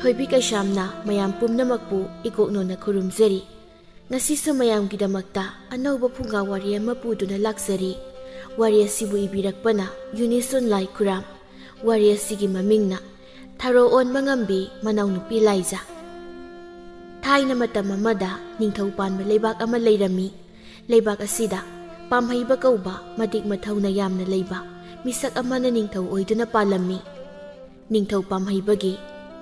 ꯊꯣꯏꯕꯤ ꯀꯩꯁꯥꯝꯅ ꯃꯌꯥꯝ ꯄꯨꯝꯅꯃꯛꯄꯨ ꯏꯀꯣꯛꯅꯣꯅ ꯈꯨꯔꯨꯝꯖꯔꯤ꯫ ꯉꯁꯤꯁꯨ ꯃꯌꯥꯝꯒꯤꯗꯃꯛꯇ ꯑꯅꯧꯕ ꯐꯨꯡꯒꯥ ꯋꯥꯔꯤ ꯑꯃ ꯄꯨꯗꯨꯅ ꯂꯥꯛꯆꯔꯤ꯫ ꯋꯥꯔꯤ ꯑꯁꯤꯕꯨ ꯏꯕꯤꯔꯛꯄꯅ ꯌꯨꯅꯤꯁꯨꯟ ꯂꯥꯏꯈꯨꯔꯥꯝ꯫ ꯋꯥꯔꯤ ꯑꯁꯤꯒꯤ ꯃꯃꯤꯡꯅ ꯊꯔꯣ ꯑꯣꯟꯕ ꯉꯝꯕꯤ ꯃꯅꯥꯎꯅꯨꯄꯤ ꯂꯥꯏꯖꯥ꯫ ꯊꯥꯏꯅ ꯃꯇꯝ ꯑꯃꯗ ꯅꯤꯡꯊꯧ ꯄꯥꯟꯕ ꯂꯩꯕꯥꯛ ꯑꯃ ꯂꯩꯔꯝꯃꯤ꯫ ꯂꯩꯕꯥꯛ ꯑꯁꯤꯗ ꯄꯥꯝꯍꯩꯕ ꯀꯧꯕ ꯃꯇꯤꯛ ꯃꯊꯧꯅ ꯌꯥꯝꯅ ꯂꯩꯕ ꯃꯤꯁꯛ ꯑꯃꯅ ꯅꯤꯡꯊꯧ ꯑꯣꯏꯗꯨꯅ ꯄꯥꯜꯂꯝꯃꯤ꯫ ꯅꯤꯡꯊꯧ ꯄꯥꯝꯍꯩꯕꯒꯤ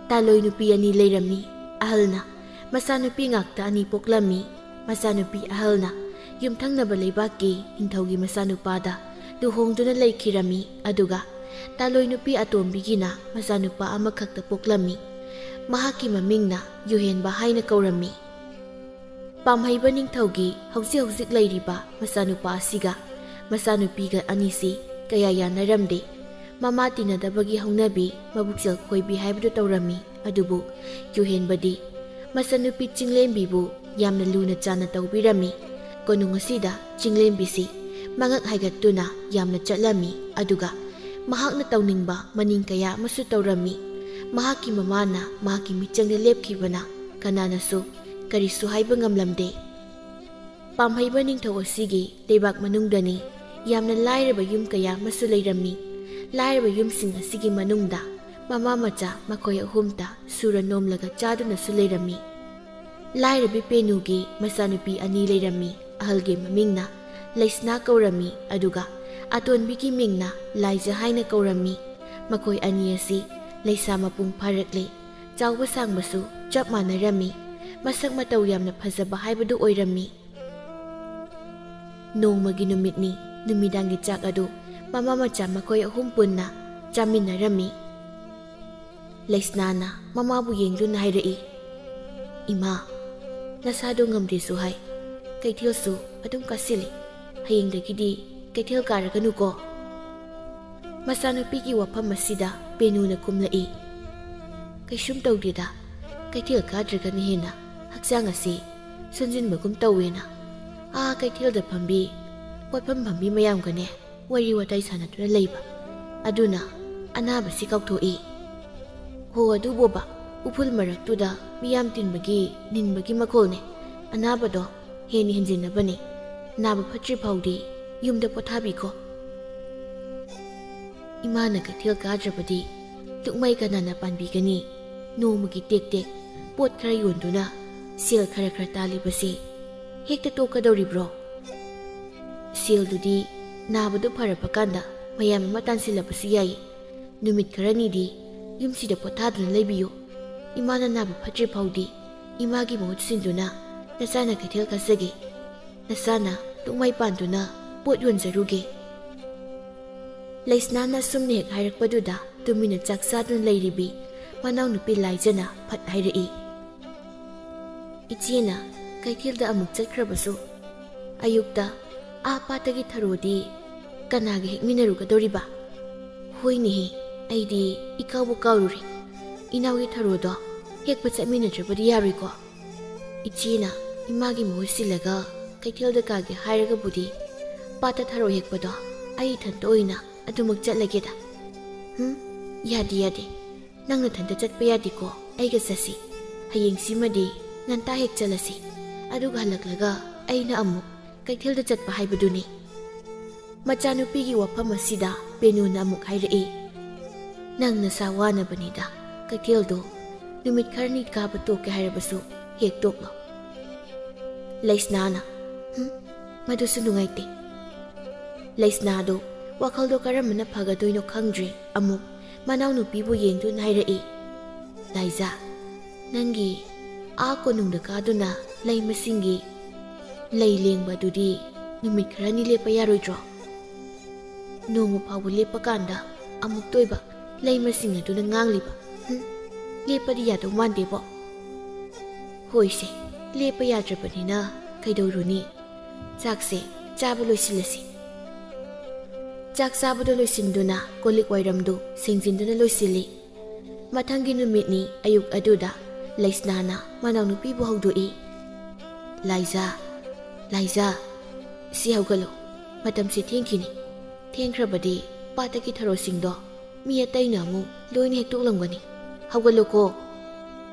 ꯇꯥꯂꯣꯏ ꯅꯨꯄꯤ ꯑꯅꯤ ꯂꯩꯔꯝꯃꯤ꯫ ꯑꯍꯜꯅ ꯃꯆꯥꯅꯨꯄꯤ ꯉꯥꯛꯇ ꯑꯅꯤ ꯄꯣꯛꯂꯝꯃꯤ꯫ ꯃꯆꯥꯅꯨꯄꯤ ꯑꯍꯜꯅ ꯌꯨꯝꯊꯪꯅꯕ ꯂꯩꯕꯥꯛꯀꯤ ꯅꯤꯡꯊꯧꯒꯤ ꯃꯆꯥꯅꯨꯄꯥꯗ ꯂꯨꯍꯣꯡꯗꯨꯅ ꯂꯩꯈꯤꯔꯝꯃꯤ꯫ ꯑꯗꯨꯒ ꯇꯥꯂꯣꯏ ꯅꯨꯄꯤ ꯑꯇꯣꯝꯕꯤꯒꯤꯅ ꯃꯆꯥꯅꯨꯄꯥ ꯑꯃꯈꯛꯇ ꯄꯣꯛꯂꯝꯃꯤ꯫ ꯃꯍꯥꯛꯀꯤ ꯃꯃꯤꯡꯅ ꯌꯨꯍꯦꯟꯕ ꯍꯥꯏꯅ ꯀꯧꯔꯝꯃꯤ꯫ ꯄꯥꯝꯍꯩꯕ ꯅꯤꯡꯊꯧꯒꯤ ꯍꯧꯖꯤꯛ ꯍꯧꯖꯤꯛ ꯂꯩꯔꯤꯕ ꯃꯆꯥꯅꯨꯄꯥ ꯑꯁꯤꯒ ꯃꯆꯥꯅꯨꯄꯤꯒ ꯑꯅꯤꯁꯤ ꯀꯌꯥ ꯌꯥꯅꯔꯝꯗꯦ꯫ ꯃꯃꯥ ꯇꯤꯟꯅꯗꯕꯒꯤ ꯍꯧꯅꯕꯤ ꯃꯕꯨꯛꯆꯦꯜ ꯈꯣꯏꯕꯤ ꯍꯥꯏꯕꯗꯨ ꯇꯧꯔꯝꯃꯤ꯫ ꯑꯗꯨꯕꯨ ꯌꯨꯍꯦꯟꯕꯗꯤ ꯃꯆꯥꯅꯨꯄꯤ ꯆꯤꯡꯂꯦꯝꯕꯤꯕꯨ ꯌꯥꯝꯅ ꯂꯨꯅ ꯆꯥꯟꯅ ꯇꯧꯕꯤꯔꯝꯃꯤ꯫ ꯀꯣꯅꯨꯡ ꯑꯁꯤꯗ ꯆꯤꯡꯂꯦꯝꯕꯤꯁꯤ ꯃꯉꯛ ꯍꯥꯏꯒꯠꯇꯨꯅ ꯌꯥꯝꯅ ꯆꯠꯂꯝꯃꯤ꯫ ꯑꯗꯨꯒ ꯃꯍꯥꯛꯅ ꯇꯧꯅꯤꯡꯕ ꯃꯅꯤꯡ ꯀꯌꯥ ꯑꯃꯁꯨ ꯇꯧꯔꯝꯃꯤ꯫ ꯃꯍꯥꯛꯀꯤ ꯃꯃꯥꯅ ꯃꯍꯥꯛꯀꯤ ꯃꯤꯆꯪꯗ ꯂꯦꯞꯈꯤꯕꯅ ꯀꯅꯥꯅꯁꯨ ꯀꯔꯤꯁꯨ ꯍꯥꯏꯕ ꯉꯝꯂꯝꯗꯦ꯫ ꯄꯥꯝꯍꯩꯕ ꯅꯤꯡꯊꯧ ꯑꯁꯤꯒꯤ ꯂꯩꯕꯥꯛ ꯃꯅꯨꯡꯗꯅꯤ ꯌꯥꯝꯅ ꯂꯥꯏꯔꯕ ꯌꯨꯝ ꯀꯌా ꯑꯃꯁꯨ ꯂꯩꯔꯝꯃꯤ꯫ ꯂꯥꯏꯔꯕ ꯌꯨꯝꯁꯤꯡ ꯑꯁꯤꯒꯤ ꯃꯅꯨꯡꯗ ꯃꯃꯥ ꯃꯆꯥ ꯃꯈꯣꯏ ꯑꯍꯨꯝꯇ ꯁꯨꯔ ꯅꯣꯝꯂꯒ ꯆꯥꯗꯨꯅꯁꯨ ꯂꯩꯔꯝꯃꯤ꯫ ꯂꯥꯏꯔꯕꯤ ꯄꯦꯅꯨꯒꯤ ꯃꯆꯥꯅꯨꯄꯤ ꯑꯅꯤ ꯂꯩꯔꯝꯃꯤ꯫ ꯑꯍꯜꯒꯤ ꯃꯃꯤꯡꯅ ꯂꯩꯁꯅꯥ ꯀꯧꯔꯝꯃꯤ ꯑꯗꯨꯒ ꯑꯇꯣꯟꯕꯤꯒꯤ ꯃꯤꯡꯅ ꯂꯥꯏꯖꯥ ꯍꯥꯏꯅ ꯀꯧꯔꯝꯃꯤ꯫ ꯃꯈꯣꯏ ꯑꯅꯤ ꯑꯁꯤ ꯂꯩꯁꯥ ꯃꯄꯨꯡ ꯐꯥꯔꯛꯂꯦ꯫ ꯆꯥꯎꯕ ꯁꯥꯡꯕꯁꯨ ꯆꯞ ꯃꯥꯟꯅꯔꯝꯃꯤ꯫ ꯃꯁꯛ ꯃꯇꯧ ꯌꯥꯝꯅ ꯐꯖꯕ ꯍꯥꯏꯕꯗꯨ ꯑꯣꯏꯔꯝꯃꯤ꯫ ꯅꯣꯡꯃꯒꯤ ꯅꯨꯃꯤꯠꯅꯤ꯫ ꯅꯨꯃꯤꯗꯥꯡꯒꯤ ꯆꯥꯛ ꯑꯗꯨ ꯃꯃꯥ ꯃꯆꯥ ꯃꯈꯣꯏ ꯑꯍꯨꯝ ꯄꯨꯟꯅ ꯆꯥꯃꯤꯟꯅꯔꯝꯃꯤ꯫ ꯂꯩꯁꯅꯥꯅ ꯃꯃꯥꯕꯨ ꯌꯦꯡꯗꯨꯅ ꯍꯥꯏꯔꯛꯏ, "ꯏꯃꯥ, ꯅꯁꯥꯗꯣ ꯉꯝꯗꯦꯁꯨ ꯍꯥꯏ, ꯀꯩꯊꯦꯜꯁꯨ ꯑꯗꯨꯝ ꯀꯥꯁꯤꯜꯂꯤ꯫ ꯍꯌꯦꯡꯗꯒꯤꯗꯤ ꯀꯩꯊꯦꯜ ꯀꯥꯔꯒꯅꯨꯀꯣ?" ꯃꯆꯥꯅꯨꯄꯤꯒꯤ ꯋꯥꯐꯝ ꯑꯁꯤꯗ ꯄꯦꯅꯨꯅ ꯀꯨꯝꯂꯛꯏ, "ꯀꯩꯁꯨꯝ ꯇꯧꯗꯦꯗ, ꯀꯩꯊꯦꯜ ꯀꯥꯗ꯭ꯔꯒꯅ ꯍꯦꯟꯅ ꯍꯛꯆꯥꯡ ꯑꯁꯤ ꯁꯣꯟꯖꯤꯟꯕꯒꯨꯝ ꯇꯧꯋꯦꯅ ꯀꯩꯊꯦꯜꯗ ꯐꯝꯕꯤ ꯄꯣꯠꯐꯝ ꯐꯝꯕꯤ ꯃꯌꯥꯝꯒꯅꯦ ꯋꯥꯔꯤ ꯋꯥꯇꯥꯏ ꯁꯥꯟꯅꯗꯨꯅ ꯂꯩꯕ, ꯑꯗꯨꯅ ꯑꯅꯥꯕꯁꯤ ꯀꯥꯎꯊꯣꯛꯏ꯫ ꯍꯣ ꯑꯗꯨꯕꯣꯕ, ꯎꯐꯨꯜ ꯃꯔꯛꯇꯨꯗ ꯃꯤꯌꯥꯝ ꯇꯤꯟꯕꯒꯤ ꯅꯤꯟꯕꯒꯤ ꯃꯈꯣꯜꯅꯦ, ꯑꯅꯥꯕꯗꯣ ꯍꯦꯟꯅ ꯍꯦꯟꯖꯤꯟꯅꯕꯅꯦ꯫ ꯅꯥꯕ ꯐꯠꯇ꯭ꯔꯤ ꯐꯥꯎꯗꯤ ꯌꯨꯝꯗ ꯄꯣꯊꯥꯕꯤꯈꯣ꯫ ꯏꯃꯥꯅ ꯀꯩꯊꯦꯜ ꯀꯥꯗ꯭ꯔꯕꯗꯤ ꯂꯨꯛꯃꯩ ꯀꯅꯥꯅ ꯄꯥꯟꯕꯤꯒꯅꯤ? ꯅꯣꯡꯃꯒꯤ ꯇꯦꯛ ꯇꯦꯛ ꯄꯣꯠ ꯈꯔ ꯌꯣꯟꯗꯨꯅ ꯁꯦꯜ ꯈꯔ ꯈꯔ ꯇꯥꯜꯂꯤꯕꯁꯤ ꯍꯦꯛꯇ ꯇꯣꯛꯀꯗꯧꯔꯤꯕ꯭ꯔꯣ? ꯁꯦꯜꯗꯨꯗꯤ ꯅꯥꯕꯗꯨ ꯐꯔꯛꯄ ꯀꯥꯟꯗ ꯃꯌꯥꯝ ꯑꯃ ꯇꯥꯟꯁꯤꯜꯂꯕꯁꯨ ꯌꯥꯏ꯫ ꯅꯨꯃꯤꯠ ꯈꯔꯅꯤꯗꯤ ꯌꯨꯝꯁꯤꯗ ꯄꯣꯊꯥꯗꯨꯅ ꯂꯩꯕꯤꯌꯨ꯫ ꯏꯃꯥꯅ ꯅꯥꯕ ꯐꯠꯇ꯭ꯔꯤ ꯐꯥꯎꯗꯤ ꯏꯃꯥꯒꯤ ꯃꯍꯨꯠ ꯁꯤꯟꯗꯨꯅ ꯅꯆꯥꯅ ꯀꯩꯊꯦꯜ ꯀꯥꯖꯒꯦ, ꯅꯆꯥꯅ ꯂꯨꯛꯃꯩ ꯄꯥꯟꯗꯨꯅ ꯄꯣꯠ ꯌꯣꯟꯖꯔꯨꯒꯦ." ꯂꯩꯁꯅꯥꯅ ꯑꯁꯨꯝꯅ ꯍꯦꯛ ꯍꯥꯏꯔꯛꯄꯗꯨꯗ ꯇꯨꯃꯤꯟꯅ ꯆꯥꯛ ꯆꯥꯗꯨꯅ ꯂꯩꯔꯤꯕꯤ ꯃꯅꯥꯎꯅꯨꯄꯤ ꯂꯥꯏꯖꯥꯅ ꯐꯠ ꯍꯥꯏꯔꯛꯏ, "ꯏꯆꯦꯅ ꯀꯩꯊꯦꯜꯗ ꯑꯃꯨꯛ ꯆꯠꯈ꯭ꯔꯕꯁꯨ ꯑꯌꯨꯛꯇ ꯄꯥꯠꯇꯒꯤ ꯊꯔꯣꯗꯤ ꯀꯅꯥꯒ ꯍꯦꯛꯃꯤꯟꯅꯔꯨꯒꯗꯧꯔꯤꯕ?" "ꯍꯣꯏꯅꯦꯍꯦ, ꯑꯩꯗꯤ ꯏꯀꯥꯎꯕꯨ ꯀꯥꯎꯔꯨꯔꯦ꯫ ꯏꯅꯥꯎꯒꯤ ꯊꯔꯣꯗꯣ ꯍꯦꯛꯄ ꯆꯠꯃꯤꯟꯅꯗ꯭ꯔꯕꯗꯤ ꯌꯥꯔꯣꯏꯀꯣ? ꯏꯆꯦꯅ ꯏꯃꯥꯒꯤ ꯃꯍꯨꯠ ꯁꯤꯜꯂꯒ ꯀꯩꯊꯦꯜꯗ ꯀꯥꯒꯦ ꯍꯥꯏꯔꯒꯕꯨꯗꯤ ꯄꯥꯠꯇ ꯊꯔꯣ ꯍꯦꯛꯄꯗꯣ ꯑꯩ ꯏꯊꯟꯇ ꯑꯣꯏꯅ ꯑꯗꯨꯃꯛ ꯆꯠꯂꯒꯦꯗ." "ꯌꯥꯗꯦ ꯌꯥꯗꯦ, ꯅꯪ ꯅꯊꯟꯇ ꯆꯠꯄ ꯌꯥꯗꯦꯀꯣ, ꯑꯩꯒ ꯆꯠꯁꯤ꯫ ꯍꯌꯦꯡꯁꯤꯃꯗꯤ ꯉꯟꯇꯥ ꯍꯦꯛ ꯆꯠꯂꯁꯤ, ꯑꯗꯨꯒ ꯍꯜꯂꯛꯂꯒ ꯑꯩꯅ ꯑꯃꯨꯛ ꯀꯩꯊꯦꯜꯗ ꯆꯠꯄ ꯍꯥꯏꯕꯗꯨꯅꯤ." ꯃꯆꯥꯅꯨꯄꯤꯒꯤ ꯋꯥꯐꯝ ꯑꯁꯤꯗ ꯄꯦꯅꯨꯅ ꯑꯃꯨꯛ ꯍꯥꯏꯔꯛꯏ, "ꯅꯪ ꯅꯁꯥ ꯋꯥꯅꯕꯅꯤꯗ, ꯀꯩꯊꯦꯜꯗꯣ ꯅꯨꯃꯤꯠ ꯈꯔꯅꯤ ꯀꯥꯕ ꯇꯣꯛꯀꯦ ꯍꯥꯏꯔꯕꯁꯨ ꯍꯦꯛ ꯇꯣꯛꯂꯣ." ꯂꯩꯁꯅꯥꯅ "ꯃꯗꯨꯁꯨ ꯅꯨꯡꯉꯥꯏꯇꯦ." ꯂꯩꯁꯅꯥꯗꯣ ꯋꯥꯈꯜꯗꯣ ꯀꯔꯝꯕꯅ ꯐꯒꯗꯣꯏꯅꯣ ꯈꯪꯗ꯭ꯔꯦ ꯑꯃꯨꯛ ꯃꯅꯥꯎꯅꯨꯄꯤꯕꯨ ꯌꯦꯡꯗꯨꯅ ꯍꯥꯏꯔꯛꯏ, "ꯂꯥꯏꯖꯥ, ꯅꯪꯒꯤ ꯀꯣꯅꯨꯡꯗ ꯀꯥꯗꯨꯅ ꯂꯩ ꯃꯁꯤꯡꯒꯤ ꯂꯩ ꯂꯦꯡꯕ ꯑꯗꯨꯗꯤ ꯅꯨꯃꯤꯠ ꯈꯔꯅꯤ ꯂꯦꯞꯄ ꯌꯥꯔꯣꯏꯗ꯭ꯔꯣ? ꯅꯣꯡꯃ ꯐꯥꯎꯕ ꯂꯦꯞꯄ ꯀꯥꯟꯗ ꯑꯃꯨꯛ ꯇꯣꯏꯕ ꯂꯩ ꯃꯁꯤꯡ ꯑꯗꯨꯅ ꯉꯥꯡꯂꯤꯕ, ꯂꯦꯞꯄꯗꯤ ꯌꯥꯗꯧ ꯃꯥꯟꯗꯦꯕꯣ." "ꯍꯣꯏꯁꯦ, ꯂꯦꯞꯄ ꯌꯥꯗ꯭ꯔꯕꯅꯤꯅ ꯀꯩꯗꯧꯔꯨꯅꯤ? ꯆꯥꯛꯁꯦ ꯆꯥꯕ ꯂꯣꯏꯁꯤꯜꯂꯁꯤ." ꯆꯥꯛ ꯆꯥꯕꯗꯣ ꯂꯣꯏꯁꯤꯟꯗꯨꯅ ꯀꯣꯜꯂꯤꯛ ꯋꯥꯏꯔꯝꯗꯨ ꯁꯦꯡꯖꯤꯟꯗꯨꯅ ꯂꯣꯏꯁꯤꯜꯂꯤ꯫ ꯃꯊꯪꯒꯤ ꯅꯨꯃꯤꯠꯅꯤ꯫ ꯑꯌꯨꯛ ꯑꯗꯨꯗ ꯂꯩꯁꯅꯥꯅ ꯃꯅꯥꯎꯅꯨꯄꯤꯕꯨ ꯍꯧꯗꯣꯛꯏ, "ꯂꯥꯏꯖꯥ, ꯂꯥꯏꯖꯥ, ꯁꯤ ꯍꯧꯒꯠꯂꯣ, ꯃꯇꯝꯁꯤ ꯊꯦꯡꯈꯤꯅꯤ꯫ ꯊꯦꯡꯈ꯭ꯔꯕꯗꯤ ꯄꯥꯠꯇꯒꯤ ꯊꯔꯣꯁꯤꯡꯗꯣ ꯃꯤ ꯑꯇꯩꯅ ꯑꯃꯨꯛ ꯂꯣꯏꯅ ꯍꯦꯛꯇꯣꯛꯂꯝꯒꯅꯤ꯫ ꯍꯧꯒꯠꯂꯣꯀꯣ,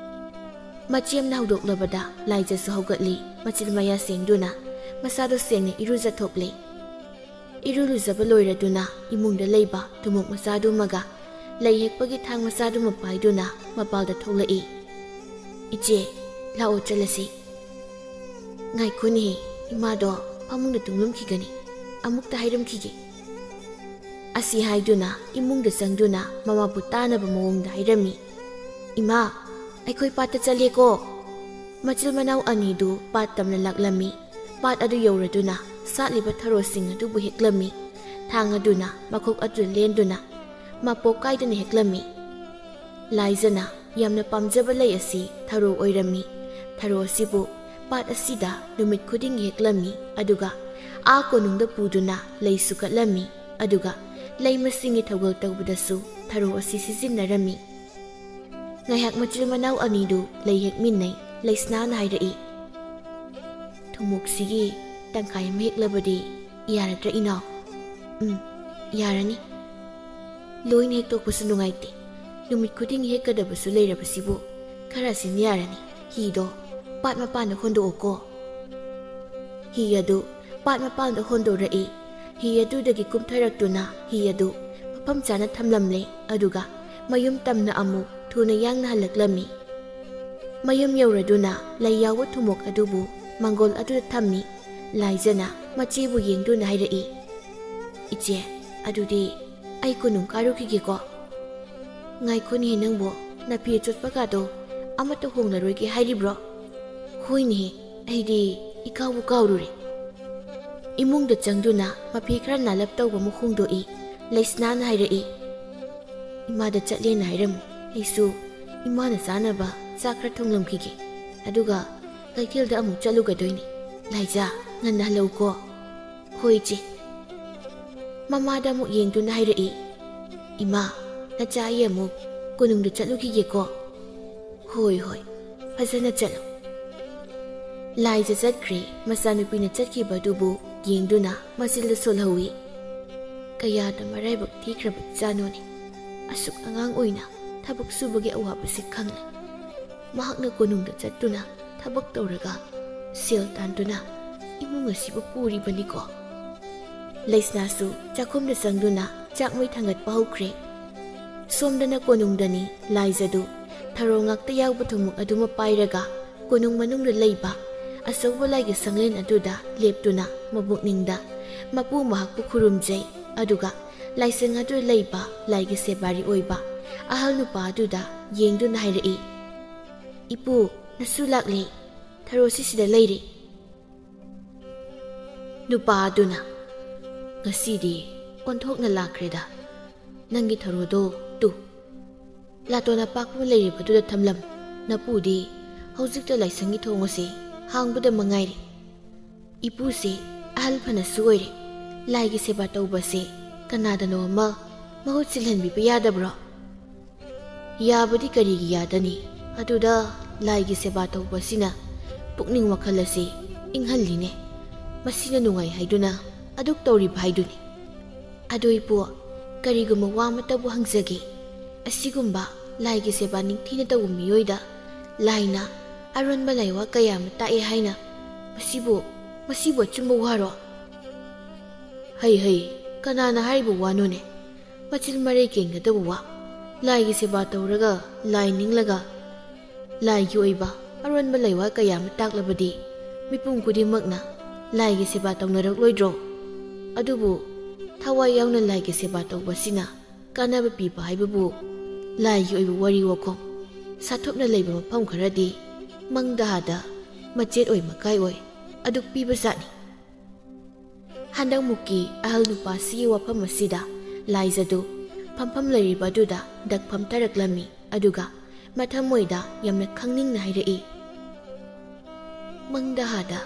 ꯃꯆꯦꯝꯅ ꯍꯧꯗꯣꯛꯂꯕꯗ ꯂꯥꯏꯖꯁꯨ ꯍꯧꯒꯠꯂꯤ ꯃꯆꯤꯜ ꯃꯌꯥ ꯁꯦꯡꯗꯨꯅ ꯃꯁꯥꯗꯣ ꯁꯦꯡꯅ ꯏꯔꯨꯖꯊꯣꯛꯂꯤ ꯏꯔꯨ ꯂꯨꯖꯕ ꯂꯣꯏꯔꯗꯨꯅ ꯏꯃꯨꯡꯗ ꯂꯩꯕ ꯊꯨꯃꯣꯛ ꯃꯆꯥꯗꯨꯃꯒ ꯂꯩ ꯍꯦꯛꯄꯒꯤ ꯊꯥꯡ ꯃꯆꯥꯗꯨꯃ ꯄꯥꯏꯗꯨꯅ ꯃꯄꯥꯜꯗ ꯊꯣꯛꯂꯛꯏ ꯏꯆꯦ ꯂꯥꯛꯑꯣ ꯆꯠꯂꯁꯤ ꯉꯥꯏꯈꯣꯅꯦ ꯏꯃꯥꯗꯣ ꯐꯃꯨꯡꯗ ꯇꯨꯝꯂꯝꯈꯤꯒꯅꯤ ꯑꯃꯨꯛꯇ ꯍꯥꯏꯔꯝꯈꯤꯒꯦ ꯑꯁꯤ ꯍꯥꯏꯗꯨꯅ ꯏꯃꯨꯡꯗ ꯆꯪꯗꯨꯅ ꯃꯃꯥꯕꯨ ꯇꯥꯅꯕ ꯃꯑꯣꯡꯗ ꯍꯥꯏꯔꯝꯃꯤ ꯏꯃꯥ ꯑꯩꯈꯣꯏ ꯄꯥꯠꯇ ꯆꯠꯂꯦꯀꯣ ꯃꯆꯤꯜ ꯃꯅꯥꯎ ꯑꯅꯤꯗꯨ ꯄꯥꯠ ꯇꯝꯅ ꯂꯥꯛꯂꯝꯃꯤ ꯄꯥꯠ ꯑꯗꯨ ꯌꯧꯔꯗꯨꯅ ꯁꯥꯠꯂꯤꯕ ꯊꯔꯣꯁꯤꯡ ꯑꯗꯨꯕꯨ ꯍꯦꯛꯂꯝꯃꯤ ꯊꯥꯡ ꯑꯗꯨꯅ ꯃꯈꯣꯛ ꯑꯗꯨ ꯂꯦꯟꯗꯨꯅ ꯃꯄꯣꯛ ꯀꯥꯏꯗꯅ ꯍꯦꯛꯂꯝꯃꯤ ꯂꯥꯏꯖꯅ ꯌꯥꯝꯅ ꯄꯥꯝꯖꯕ ꯂꯩ ꯑꯁꯤ ꯊꯔꯣ ꯑꯣꯏꯔꯝꯃꯤ ꯊꯔꯣ ꯑꯁꯤꯕꯨ ꯄꯥꯠ ꯑꯁꯤꯗ ꯅꯨꯃꯤꯠ ꯈꯨꯗꯤꯡꯒꯤ ꯍꯦꯛꯂꯝꯃꯤ ꯑꯗꯨꯒ ꯀꯣꯅꯨꯡꯗ ꯄꯨꯗꯨꯅ ꯂꯩꯁꯨ ꯀꯠꯂꯝꯃꯤ ꯑꯗꯨꯒ ꯂꯩ ꯃꯁꯤꯡꯒꯤ ꯊꯧꯒꯜ ꯇꯧꯕꯗꯁꯨ ꯊꯔꯣ ꯑꯁꯤ ꯁꯤꯖꯤꯟꯅꯔꯝꯃꯤ ꯉꯥꯏꯍꯥꯛ ꯃꯆꯤꯜ ꯃꯅꯥꯎ ꯑꯅꯤꯗꯨ ꯂꯩ ꯍꯦꯛꯃꯤꯟꯅꯩ ꯂꯩꯁꯅꯥꯅ ꯍꯥꯏꯔꯛꯏ ꯊꯨꯃꯣꯛꯁꯤꯒꯤ ꯇꯪꯈꯥꯏ ꯑꯃ ꯍꯦꯛꯂꯕꯗꯤ ꯌꯥꯔꯗ꯭ꯔꯥ ꯏꯅꯥꯎ ꯌꯥꯔꯅꯤ ꯂꯣꯏꯅ ꯍꯦꯛꯇꯣꯛꯄꯁꯨ ꯅꯨꯡꯉꯥꯏꯇꯦ ꯅꯨꯃꯤꯠ ꯈꯨꯗꯤꯡꯒꯤ ꯍꯦꯛꯀꯗꯕꯁꯨ ꯂꯩꯔꯕꯁꯤꯕꯨ ꯈꯔꯁꯤꯟ ꯌꯥꯔꯅꯤ ꯍꯤꯗꯣ ꯄꯥꯠ ꯃꯄꯥꯟꯗ ꯍꯣꯟꯗꯣꯛꯑꯣꯀꯣ ꯍꯤ ꯑꯗꯨ ꯄꯥꯠ ꯃꯄꯥꯟꯗ ꯍꯣꯟꯗꯣꯔꯛꯏ ꯍꯤ ꯑꯗꯨꯗꯒꯤ ꯀꯨꯝꯊꯔꯛꯇꯨꯅ ꯍꯤ ꯑꯗꯨ ꯃꯐꯝ ꯆꯥꯅ ꯊꯝꯂꯝꯂꯦ ꯑꯗꯨꯒ ꯃꯌꯨꯝ ꯇꯝꯅ ꯑꯃꯨꯛ ꯊꯨꯅ ꯌꯥꯡꯅ ꯍꯜꯂꯛꯂꯝꯃꯤ ꯃꯌꯨꯝ ꯌꯧꯔꯗꯨꯅ ꯂꯩ ꯌꯥꯎꯕ ꯊꯨꯃꯣꯛ ꯑꯗꯨꯕꯨ ꯃꯥꯡꯒꯣꯜ ꯑꯗꯨꯗ ꯊꯝꯃꯤ ꯂꯥꯏꯖꯅ ꯃꯆꯦꯕꯨ ꯌꯦꯡꯗꯨꯅ ꯍꯥꯏꯔꯛꯏ ꯏꯆꯦ ꯑꯗꯨꯗꯤ ꯑꯩ ꯀꯣꯅꯨꯡ ꯀꯥꯔꯨꯈꯤꯒꯦꯀꯣ ꯉꯥꯏꯈꯣꯅꯦ ꯅꯪꯕꯨ ꯅꯥꯄꯤ ꯑꯆꯣꯠꯄꯒꯗꯣ ꯑꯃꯠꯇ ꯍꯣꯡꯂꯔꯣꯏꯒꯦ ꯍꯥꯏꯔꯤꯕ꯭ꯔꯣ ꯍꯣꯏꯅꯦ ꯑꯩꯗꯤ ꯏꯀꯥꯎꯕꯨ ꯀꯥꯎꯔꯨꯔꯦ ꯏꯃꯨꯡꯗ ꯆꯪꯗꯨꯅ ꯃꯐꯤ ꯈꯔ ꯅꯥꯜꯂꯞ ꯇꯧꯕ ꯑꯃ ꯍꯣꯡꯗꯣꯛꯏ ꯂꯩꯁꯅꯥꯅ ꯍꯥꯏꯔꯛꯏ ꯏꯃꯥꯗ ꯆꯠꯂꯦꯅ ꯍꯥꯏꯔꯝꯃꯨ ꯑꯩꯁꯨ ꯏꯃꯥꯅ ꯆꯥꯅꯕ ꯆꯥꯛ ꯈꯔ ꯊꯣꯡꯂꯝꯈꯤꯒꯦ ꯑꯗꯨꯒ ꯀꯩꯊꯦꯜꯗ ꯑꯃꯨꯛ ꯆꯠꯂꯨꯒꯗꯣꯏꯅꯤ ꯂꯥꯏꯖꯥ ꯉꯟꯅ ꯍꯜꯂꯛꯎꯀꯣ ꯍꯣꯏ ꯏꯆꯦ ꯃꯃꯥꯗ ꯑꯃꯨꯛ ꯌꯦꯡꯗꯨꯅ ꯍꯥꯏꯔꯛꯏ ꯏꯃꯥ ꯅꯆꯥ ꯑꯩ ꯑꯃꯨꯛ ꯀꯣꯅꯨꯡꯗ ꯆꯠꯂꯨꯈꯤꯒꯦꯀꯣ ꯍꯣꯏ ꯍꯣꯏ ꯐꯖꯅ ꯆꯠꯂꯨ ꯂꯥꯏꯖ ꯆꯠꯈ꯭ꯔꯦ ꯃꯆꯥꯅꯨꯄꯤꯅ ꯆꯠꯈꯤꯕꯗꯨꯕꯨ ꯌꯦꯡꯗꯨꯅ ꯃꯆꯤꯜꯗ ꯁꯣꯜꯍꯧꯏ ꯀꯌꯥꯗ ꯃꯔꯥꯏꯕꯛ ꯊꯤꯈ꯭ꯔꯕ ꯏꯆꯥꯅꯣꯅꯦ ꯑꯁꯨꯛ ꯑꯉꯥꯡ ꯑꯣꯏꯅ ꯊꯕꯛ ꯁꯨꯕꯒꯤ ꯑꯋꯥꯕꯁꯤ ꯈꯪꯂꯦ ꯃꯍꯥꯛꯅ ꯀꯣꯅꯨꯡꯗ ꯆꯠꯇꯨꯅ ꯊꯕꯛ ꯇꯧꯔꯒ ꯁꯦꯜ ꯇꯥꯟꯗꯨꯅ ꯏꯃꯨꯡ ꯑꯁꯤꯕꯨ ꯄꯨꯔꯤꯕꯅꯤꯀꯣ ꯂꯩꯁꯅꯥꯁꯨ ꯆꯥꯛꯈꯨꯝꯗ ꯆꯪꯗꯨꯅ ꯆꯥꯛ ꯃꯩ ꯊꯥꯡꯒꯠꯄ ꯍꯧꯈ꯭ꯔꯦ ꯁꯣꯝꯗꯅ ꯀꯣꯅꯨꯡꯗꯅꯤ ꯂꯥꯏꯖꯗꯨ ꯊꯔꯣ ꯉꯥꯛꯇ ꯌꯥꯎꯕ ꯊꯨꯃꯣꯛ ꯑꯗꯨꯃ ꯄꯥꯏꯔꯒ ꯀꯣꯅꯨꯡ ꯃꯅꯨꯡꯗ ꯂꯩꯕ ꯑꯆꯧꯕ ꯂꯥꯏꯒꯤ ꯁꯪꯂꯦꯟ ꯑꯗꯨꯗ ꯂꯦꯞꯇꯨꯅ ꯃꯕꯨꯛꯅꯤꯡꯗ ꯃꯄꯨ ꯃꯍꯥꯛꯄꯨ ꯈꯨꯔꯨꯝꯖꯩ ꯑꯗꯨꯒ ꯂꯥꯏꯁꯪ ꯑꯗꯨꯗ ꯂꯩꯕ ꯂꯥꯏꯒꯤ ꯁꯦꯕꯥꯔꯤ ꯑꯣꯏꯕ ꯑꯍꯜ ꯅꯨꯄꯥ ꯑꯗꯨꯗ ꯌꯦꯡꯗꯨꯅ ꯍꯥꯏꯔꯛꯏ ꯏꯄꯨ ꯅꯁꯨ ꯂꯥꯛꯂꯦ ꯊꯔꯣꯁꯤ ꯁꯤꯗ ꯂꯩꯔꯦ ꯅꯨꯄꯥ ꯑꯗꯨꯅ ꯉꯁꯤꯗꯤ ꯑꯣꯟꯊꯣꯛꯅ ꯂꯥꯛꯈ꯭ꯔꯦꯗ ꯅꯪꯒꯤ ꯊꯔꯣꯗꯣ ꯇꯨ ꯂꯥꯇꯣꯟ ꯑꯄꯥꯛꯄ ꯂꯩꯔꯤꯕꯗꯨꯗ ꯊꯝꯂꯝ ꯅꯄꯨꯗꯤ ꯍꯧꯖꯤꯛꯇ ꯂꯥꯏꯁꯪꯒꯤ ꯊꯣꯡ ꯑꯁꯤ ꯍꯥꯡꯕꯗ ꯃꯉꯥꯏꯔꯦ ꯏꯄꯨꯁꯦ ꯑꯍꯜ ꯐꯅꯁꯨ ꯑꯣꯏꯔꯦ ꯂꯥꯏꯒꯤ ꯁꯦꯕꯥ ꯇꯧꯕꯁꯦ ꯀꯅꯥꯗꯅꯣ ꯑꯃ ꯃꯍꯨꯠ ꯁꯤꯜꯍꯟꯕꯤꯕ ꯌꯥꯗꯕ꯭ꯔꯣ ꯌꯥꯕꯗꯤ ꯀꯔꯤꯒꯤ ꯌꯥꯗꯅꯤ ꯑꯗꯨꯗ ꯂꯥꯏꯒꯤ ꯁꯦꯕꯥ ꯇꯧꯕꯁꯤꯅ ꯄꯨꯛꯅꯤꯡ ꯋꯥꯈꯜ ꯑꯁꯤ ꯏꯪꯍꯜꯂꯤꯅꯦ ꯃꯁꯤꯅ ꯅꯨꯡꯉꯥꯏ ꯍꯥꯏꯗꯨꯅ ꯑꯗꯨꯛ ꯇꯧꯔꯤꯕ ꯍꯥꯏꯗꯨꯅꯤ ꯑꯗꯨ ꯏꯄꯨ ꯀꯔꯤꯒꯨꯝꯕ ꯋꯥ ꯑꯃꯇꯕꯨ ꯍꯪꯖꯒꯦ ꯑꯁꯤꯒꯨꯝꯕ ꯂꯥꯏꯒꯤ ꯁꯦꯕꯥ ꯅꯤꯡꯊꯤꯅ ꯇꯧꯕ ꯃꯤꯑꯣꯏꯗ ꯂꯥꯏꯅ ꯑꯔꯣꯟꯕ ꯂꯥꯏꯋꯥ ꯀꯌꯥ ꯑꯃ ꯇꯥꯛꯑꯦ ꯍꯥꯏꯅ ꯃꯁꯤꯕꯨ ꯑꯆꯨꯝꯕ ꯋꯥꯔꯣ ꯍꯩ ꯀꯅꯥꯅ ꯍꯥꯏꯔꯤꯕ ꯋꯥꯅꯣꯅꯦ ꯃꯆꯤꯜ ꯃꯔꯩ ꯀꯦꯡꯒꯗꯕ ꯋꯥ ꯂꯥꯏꯒꯤ ꯁꯦꯕꯥ ꯇꯧꯔꯒ ꯂꯥꯏ ꯅꯤꯡꯂꯒ ꯂꯥꯏꯒꯤ ꯑꯣꯏꯕ ꯑꯔꯣꯟꯕ ꯂꯥꯏꯋꯥ ꯀꯌꯥ ꯑꯃ ꯇꯥꯛꯂꯕꯗꯤ ꯃꯤꯄꯨꯝ ꯈꯨꯗꯤꯡꯃꯛꯅ ꯂꯥꯏꯒꯤ ꯁꯦꯕꯥ ꯇꯧꯅꯔꯛꯂꯣꯏꯗ꯭ꯔꯣ ꯑꯗꯨꯕꯨ ꯊꯋꯥꯏ ꯌꯥꯎꯅ ꯂꯥꯏꯒꯤ ꯁꯦꯕꯥ ꯇꯧꯕꯁꯤꯅ ꯀꯥꯟꯅꯕ ꯄꯤꯕ ꯍꯥꯏꯕꯕꯨ ꯂꯥꯏꯒꯤ ꯑꯣꯏꯕ ꯋꯥꯔꯤ ꯋꯥꯈꯣꯡ ꯁꯥꯊꯨꯞꯅ ꯂꯩꯕ ꯃꯐꯝ ꯈꯔꯗꯤ ꯃꯪꯗꯍꯥꯗ ꯃꯆꯦꯠ ꯑꯣꯏ ꯃꯀꯥꯏ ꯑꯣꯏ ꯑꯗꯨꯛ ꯄꯤꯕ ꯖꯥꯠꯅꯤ ꯍꯟꯗꯛꯃꯨꯛꯀꯤ ꯑꯍꯜ ꯅꯨꯄꯥꯁꯤꯒꯤ ꯋꯥꯐꯝ ꯑꯁꯤꯗ ꯂꯥꯏꯖꯗꯨ ꯐꯝꯐꯝ ꯂꯩꯔꯤꯕ ꯑꯗꯨꯗ ꯗꯛ ꯐꯝꯊꯔꯛꯂꯝꯃꯤ ꯑꯗꯨꯒ ꯃꯊꯃꯣꯏꯗ ꯌꯥꯝꯅ ꯈꯪꯅꯤꯡꯅ ꯍꯥꯏꯔꯛꯏ ꯃꯪꯗꯍꯥꯗ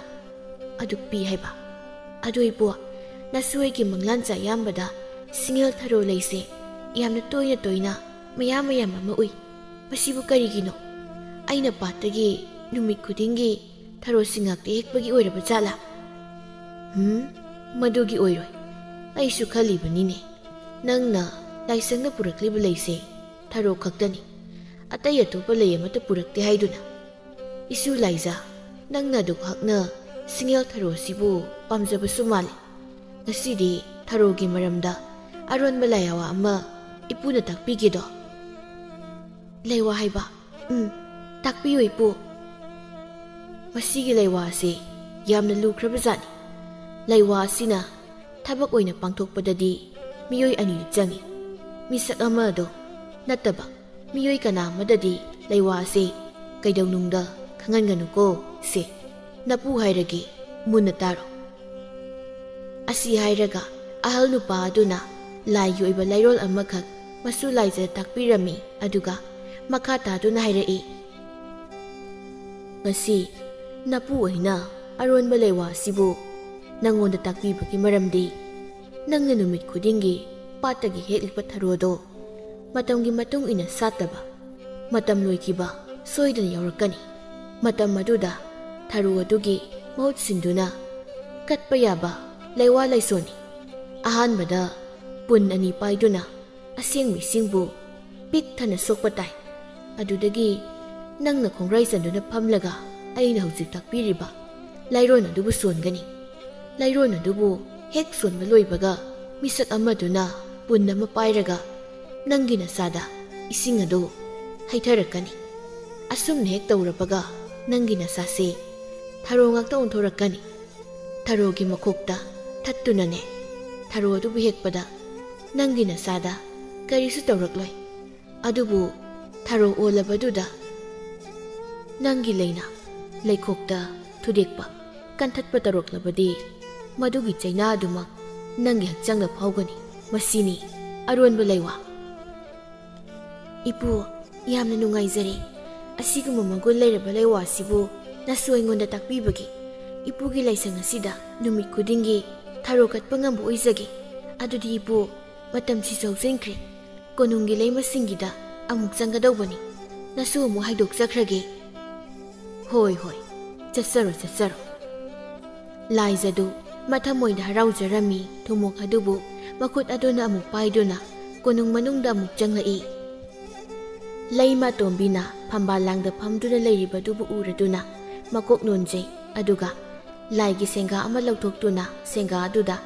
ꯑꯗꯨꯛ ꯄꯤ ꯍꯥꯏꯕ ꯑꯗꯨ ꯏꯄꯨ ꯅꯁꯨꯑꯩꯒꯤ ꯃꯪꯂꯥꯟꯆ ꯑꯌꯥꯝꯕꯗ ꯁꯤꯡꯉꯦꯜ ꯊꯔꯣ ꯂꯩꯁꯦ ꯌꯥꯝꯅ ꯇꯣꯏꯅ ꯃꯌꯥꯝ ꯑꯃ ꯎꯏ ꯃꯁꯤꯕꯨ ꯀꯔꯤꯒꯤꯅꯣ ꯑꯩꯅ ꯄꯥꯠꯇꯒꯤ ꯅꯨꯃꯤꯠ ꯈꯨꯗꯤꯡꯒꯤ ꯊꯔꯣꯁꯤꯡ ꯉꯥꯛꯇ ꯍꯦꯛꯄꯒꯤ ꯑꯣꯏꯔꯕ ꯖꯥꯠꯂꯥ ꯃꯗꯨꯒꯤ ꯑꯣꯏꯔꯣꯏ ꯑꯩꯁꯨ ꯈꯜꯂꯤꯕꯅꯤꯅꯦ ꯅꯪꯅ ꯂꯥꯏꯁꯪꯗ ꯄꯨꯔꯛꯂꯤꯕ ꯂꯩꯁꯦ ꯊꯔꯣ ꯈꯛꯇꯅꯤ ꯑꯇꯩ ꯑꯇꯣꯞꯄ ꯂꯩ ꯑꯃꯠꯇ ꯄꯨꯔꯛꯇꯦ ꯍꯥꯏꯗꯨꯅ Isu Laiza, nangna duk hakna singel tharo sibu pamjabasu mali. Ngasidi tharogi maramda aron malayawa ama ipuna takpigido. Laiwa haiba, takpiyo ipu. Masigi laiwa ase yamna lukrabazani. Laiwa asina tabak oina pangthokpadadi miyoi ani changi. Misak amado nataba miyoi kana madadi laiwa ase kaidawnungda khangan ko se napu hairagi munna taro. Asi hairaga ahal nupa aduna lai yoiba lairol amakak masu laiza takpirami aduga makha taduna hairai. Ngasi napu oina aronba laiwa sibu nangonda takpibagi maramdi nangna numit khudingi patagi heklipa tharodo matamgi matung ina sataba matam loikiba soidana yaurakani. Matam maduda tharo adugi mahut sinduna katpa yaba laiwa laisoni. Ahanbada pun ani paiduna aseng misingbu pik thana sokpatai. Adudagi nangna khongrai sanduna phamlaga aina hujik takpiriba lairon adubu songani. Lairon adubu hek sonba loibaga misak amaduna pun ama pairaga nangi nasada ising ado haitharakani. Asumna hek tawrabaga nangi nasase tharo ngakta onthorakani. Tharogi makhokta thattunane tharo adubu hekpada nangi nasada karisu tawrakloi. Adubu tharo olabaduda nangi leina leikhokta thudekpa kanthatpa taroklabadi madugi chaina adumak nangi hakchangna phawgani. Masini aronba laiwa. Ipu yamna nungaijari. Asiguma magul lairaba laiwa sibu nasu aingonda takpibagi ipugi laisang asida numit khudingi tharo katpa ngambu oizagi. Adudi ipu matam si saujenkre konungi leimasingida amuk changadawbani nasu amu haidokjakrage. Hoi chatsaro laizadu mathamoida haraujarami thumok adubu makut aduna amuk paiduna konung manungda amuk changlai. Laima tombina phambalangda phamduna leiribadubu uraduna makok nonjai aduga laigi senga ama lauthokduna senga aduda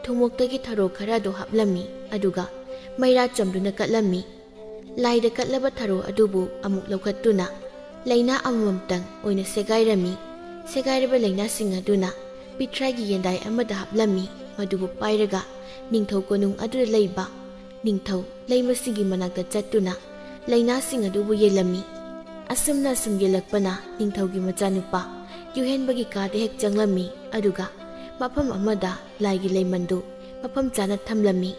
thumuktagi tharo kharado haplami aduga maira chamduna katlammi. Laida katlaba tharo adubu amuk laukhattuna laina amamtang oina segairami. Segairaba laina sing aduna pitragi yendai amada haplami madubu pairaga ningthau konung aduda leiba ningthau leimasigi manakta chattuna laina sing adubu yelami. Asumna sum yelakpana ningthaugi machanupa yuhenbagi kade hek changlami aduga mafam amada laigi leimandu mafam chana thamlami.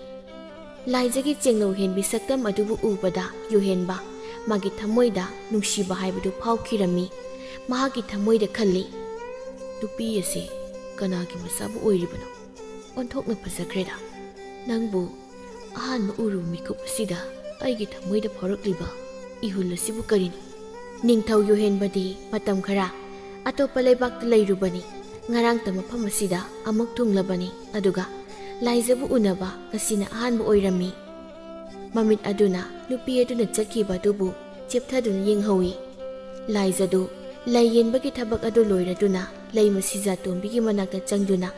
Laijagi chenglo henbi saktam adubu ubada yuhenba magi thamoida nungsiba haibadu phawkhirami. Mahagi thamoida khalli nupi ase kanagi masabu oiribano onthokna phasakreda nangbu ahanba uru mikup asida aigi thamoida phawrakliba ihul asibu karini. Ningthau yuhenbadi matam khara atopa leibakta leirubani ngarangta mafam asida amuk thunglabani aduga laijabu unaba ngasina ahanba oirami. Mamit aduna nupi aduna chakhiba dubu chepthaduna yenghawi. Laijadu laiyenbagi thabak adu loiraduna leimasija tombigi manakta changduna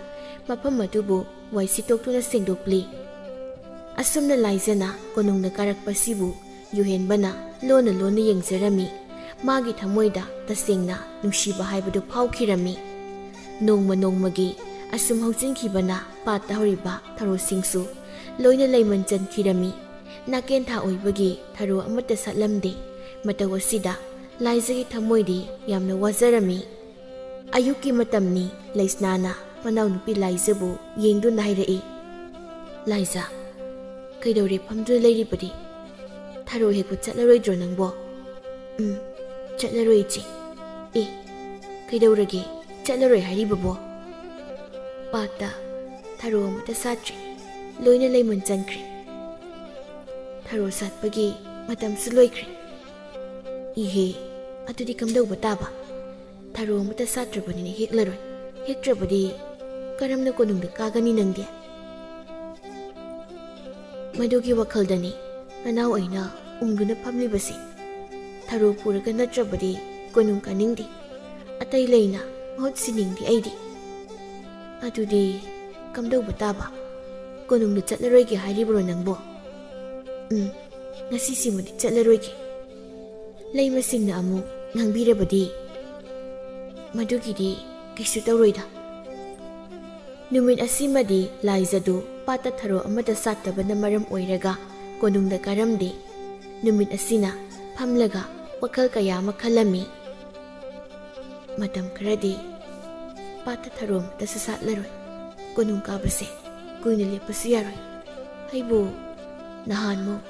mafam adubu waisitoktuna sengdokli. Asumna laijana konungna karakpasibu yuhenbana lona yengjarami. Magi thamoida tasengna nungsiba haibadu phawkhirami. Nongmagi asum haujinkibana patta horiba tharo singsu loina leiman chankhirami. Naken tha oibagi tharo amata satlamde matawasida laijagi thamoidi yamna wajarami. Ayuki matamni laisnana manaw nupi laijabu yengduna hairai. Laija kaidore phamduna leiribadi tharo hekpu chatlaroidro nangbo? Chatlaroi ichi. Kaidorage chatlaroi haribabo? Patta tharo amata satri loina leiman chankre. Tharo satpagi matamsu loikre. Ihe adudi kamdauba taba tharo amata satrabanina heklaroi. Hektrabadi karamna konungda kagani nangde. Madugi wakhaldani nanaw aina ungduna phamlibasi tharo puraga natrabadi konung kaningdi ꯑꯇꯩ ꯂꯩꯅ ꯃꯍꯨꯠ ꯁꯤꯟꯅꯤꯡꯗꯦ ꯑꯩꯗꯤ꯫ ꯑꯗꯨꯗꯤ ꯀꯝꯗꯧꯕ ꯇꯥꯕ? ꯀꯣꯅꯨꯡꯗ ꯆꯠꯂꯔꯣꯏꯒꯦ ꯍꯥꯏꯔꯤꯕ꯭ꯔꯣ ꯅꯪꯕꯣ? ꯉꯁꯤꯁꯤꯃꯗꯤ ꯆꯠꯂꯔꯣꯏꯒꯦ꯫ ꯂꯩꯃꯁꯤꯡꯅ ꯑꯃꯨꯛ ꯉꯥꯡꯕꯤꯔꯕꯗꯤ? ꯃꯗꯨꯒꯤꯗꯤ ꯀꯩꯁꯨ ꯇꯧꯔꯣꯏꯗ꯫ ꯅꯨꯃꯤꯠ ꯑꯁꯤꯃꯗꯤ ꯂꯥꯏꯖꯗꯨ ꯄꯥꯠꯇ ꯊꯔꯣ ꯑꯃꯠꯇ ꯁꯥꯠꯇꯕꯅ ꯃꯔꯝ ꯑꯣꯏꯔꯒ ꯀꯣꯅꯨꯡꯗ ꯀꯥꯔꯝꯗꯦ꯫ ꯅꯨꯃꯤꯠ ꯑꯁꯤꯅ ꯐꯝꯂꯒ ꯋꯥꯈꯜ ꯀꯌꯥ ꯑꯃ ꯈꯜꯂꯝꯃꯤ꯫ ꯃꯇꯝ ꯈꯔꯗꯤ ꯄꯥꯠꯇ ꯊꯔꯣ ꯑꯃꯠꯇꯁꯨ ꯁꯥꯠꯂꯔꯣꯏ꯫ ꯀꯣꯅꯨꯡ ꯀꯥꯕꯁꯦ ꯀꯨꯏꯅ ꯂꯦꯞꯄꯁꯨ ꯌꯥꯔꯣꯏ꯫ ꯑꯩꯕꯨ ꯅꯍꯥꯟꯃꯨꯛ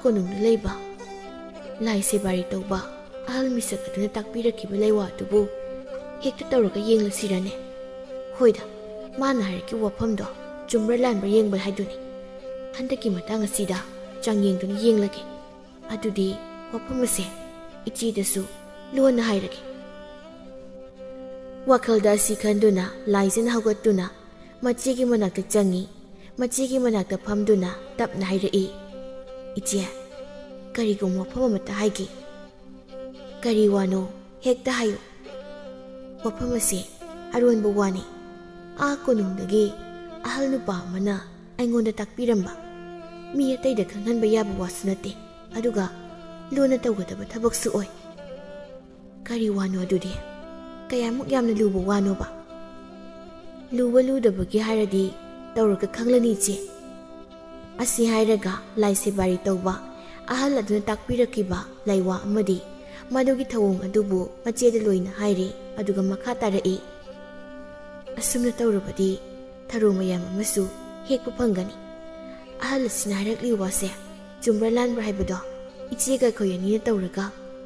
ꯀꯣꯅꯨꯡꯗ ꯂꯩꯕ ꯂꯥꯏ ꯁꯦꯕꯥꯔꯤ ꯇꯧꯕ ꯑꯍꯜ ꯃꯤꯁꯛ ꯑꯗꯨꯅ ꯇꯥꯛꯄꯤꯔꯛꯈꯤꯕ ꯂꯩꯋꯥ ꯑꯗꯨꯕꯨ ꯍꯦꯛꯇ ꯇꯧꯔꯒ ꯌꯦꯡꯂꯁꯤꯔꯅꯦ? ꯍꯣꯏꯗ, ꯃꯥꯅ ꯍꯥꯏꯔꯛꯈꯤꯕ ꯋꯥꯐꯝꯗꯣ ꯆꯨꯝꯕ꯭ꯔꯥ ꯂꯥꯟꯕ꯭ꯔꯥ ꯌꯦꯡꯕ ꯍꯥꯏꯗꯨꯅꯤ꯫ ꯍꯟꯗꯛꯀꯤ ꯃꯇꯥꯡ ꯑꯁꯤꯗ ꯆꯥꯡꯌꯦꯡꯗꯨꯅ ꯌꯦꯡꯂꯒꯦ꯫ ꯑꯗꯨꯗꯤ ꯋꯥꯐꯝ ꯑꯁꯦ ꯏꯆꯦꯗꯁꯨ ꯂꯣꯟꯅ ꯍꯥꯏꯔꯒꯦ꯫ ꯋꯥꯈꯜꯗ ꯑꯁꯤ ꯈꯟꯗꯨꯅ ꯂꯥꯏꯖꯅ ꯍꯧꯒꯠꯇꯨꯅ ꯃꯆꯦꯒꯤ ꯃꯅꯥꯛꯇ ꯆꯪꯉꯤ꯫ ꯃꯆꯦꯒꯤ ꯃꯅꯥꯛꯇ ꯐꯝꯗꯨꯅ ꯇꯞꯅ ꯍꯥꯏꯔꯛꯏ, ꯏꯆꯦ, ꯀꯔꯤꯒꯨꯝꯕ ꯋꯥꯐꯝ ꯑꯃꯠꯇ ꯍꯥꯏꯒꯦ꯫ ꯀꯔꯤ ꯋꯥꯅꯣ? ꯍꯦꯛꯇ ꯍꯥꯏꯌꯨ꯫ ꯋꯥꯐꯝ ꯑꯁꯤ ꯑꯔꯣꯟꯕ ꯋꯥꯅꯤ꯫ ꯀꯣꯅꯨꯡꯗꯒꯤ ꯑꯍꯜ ꯅꯨꯄꯥ ꯑꯃꯅ ꯑꯩꯉꯣꯟꯗ ꯇꯥꯛꯄꯤꯔꯝꯕ ꯃꯤ ꯑꯇꯩꯗ ꯈꯪꯍꯟꯕ ꯌꯥꯕ ꯋꯥꯁꯨ ꯅꯠꯇꯦ, ꯑꯗꯨꯒ ꯂꯣꯟꯅ ꯇꯧꯒꯗꯕ ꯊꯕꯛꯁꯨ ꯑꯣꯏ꯫ ꯀꯔꯤ ꯋꯥꯅꯣ ꯑꯗꯨꯗꯤ? ꯀꯌꯥꯃꯨꯛ ꯌꯥꯝꯅ ꯂꯨꯕ ꯋꯥꯅꯣꯕ? ꯂꯨꯕ ꯂꯨꯗꯕꯒꯤ ꯍꯥꯏꯔꯗꯤ ꯇꯧꯔꯒ ꯈꯪꯂꯅꯤ ꯏꯆꯦ꯫ ꯑꯁꯤ ꯍꯥꯏꯔꯒ ꯂꯥꯏ ꯁꯦꯕꯥꯔꯤ ꯇꯧꯕ ꯑꯍꯜ ꯑꯗꯨꯅ ꯇꯥꯛꯄꯤꯔꯛꯈꯤꯕ ꯂꯩꯋꯥ ꯑꯃꯗꯤ ꯃꯗꯨꯒꯤ ꯊꯧꯑꯣꯡ ꯑꯗꯨꯕꯨ ꯃꯆꯦꯗ ꯂꯣꯏꯅ ꯍꯥꯏꯔꯤ꯫ ꯑꯗꯨꯒ ꯃꯈꯥ ꯇꯥꯔꯛꯏ, ꯑꯁꯨꯝꯅ ꯇꯧꯔꯕꯗꯤ ꯊꯔꯣ ꯃꯌꯥꯝ ꯑꯃꯁꯨ ꯍꯦꯛꯄ ꯐꯪꯒꯅꯤ꯫ ꯑꯍꯜ ꯑꯁꯤꯅ ꯍꯥꯏꯔꯛꯂꯤꯕ ꯋꯥꯁꯦ ꯆꯨꯝꯕ꯭ꯔꯥ ꯂꯥꯟꯕ꯭ꯔꯥ ꯍꯥꯏꯕꯗꯣ ꯏꯆꯦꯒ ꯑꯩꯈꯣꯏ ꯑꯅꯤꯅ ꯇꯧꯔꯒ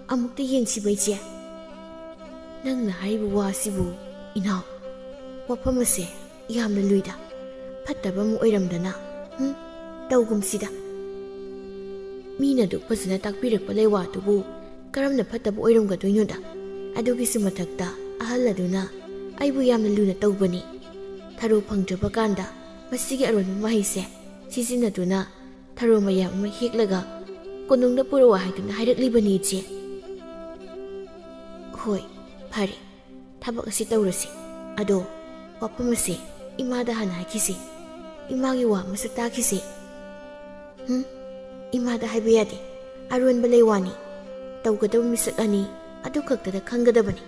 ꯑꯃꯨꯛꯇ ꯌꯦꯡꯁꯤꯕ ꯏꯆꯦ꯫ ꯅꯪꯅ ꯍꯥꯏꯔꯤꯕ ꯋꯥ ꯑꯁꯤꯕꯨ ꯏꯅꯥꯎ, ꯋꯥꯐꯝ ꯑꯁꯦ ꯌꯥꯝꯅ ꯂꯨꯏꯗ꯫ ꯐꯠꯇꯕ ꯑꯃ ꯑꯣꯏꯔꯝꯗꯅ ꯇꯧꯒꯨꯝꯁꯤꯗ꯫ ꯃꯤꯅ ꯑꯗꯨꯛ ꯐꯖꯅ ꯇꯥꯛꯄꯤꯔꯛꯄ ꯂꯩꯋꯥ ꯑꯗꯨꯕꯨ ꯀꯔꯝꯅ ꯐꯠꯇꯕ ꯑꯣꯏꯔꯝꯒꯗꯣꯏꯅꯣꯗ? ꯑꯗꯨꯒꯤꯁꯨ ꯃꯊꯛꯇ ꯑꯍꯜ ꯑꯗꯨꯅ ꯑꯩꯕꯨ ꯌꯥꯝꯅ ꯂꯨꯅ ꯇꯧꯕꯅꯤ꯫ ꯊꯔꯣ ꯐꯪꯗ꯭ꯔꯕ ꯀꯥꯟꯗ ꯃꯁꯤꯒꯤ ꯑꯔꯣꯟꯕ ꯃꯍꯩꯁꯦ ꯁꯤꯖꯤꯟꯅꯗꯨꯅ ꯊꯔꯣ ꯃꯌꯥꯝ ꯑꯃ ꯍꯦꯛꯂꯒ ꯀꯣꯅꯨꯡꯗ ꯄꯨꯔꯛꯑꯣ ꯍꯥꯏꯗꯨꯅ ꯍꯥꯏꯔꯛꯂꯤꯕꯅꯤ ꯏꯆꯦ꯫ ꯍꯣꯏ, ꯐꯔꯦ, ꯊꯕꯛ ꯑꯁꯤ ꯇꯧꯔꯁꯤ꯫ ꯑꯗꯣ ꯋꯥꯐꯝ ꯑꯁꯤ ꯏꯃꯥꯗ ꯍꯥꯟꯅ ꯍꯥꯏꯈꯤꯁꯤ꯫ ꯏꯃꯥꯒꯤ ꯋꯥ ꯑꯃꯁꯨ ꯇꯥꯈꯤꯁꯤ꯫ ꯏꯃꯥꯗ ꯍꯥꯏꯕ ꯌꯥꯗꯦ, ꯑꯔꯣꯟꯕ ꯂꯩꯋꯥꯅꯤ꯫ ꯇꯧꯒꯗꯕ ꯃꯤꯁꯛ ꯑꯅꯤ ꯑꯗꯨ ꯈꯛꯇꯗ ꯈꯪꯒꯗꯕꯅꯤ꯫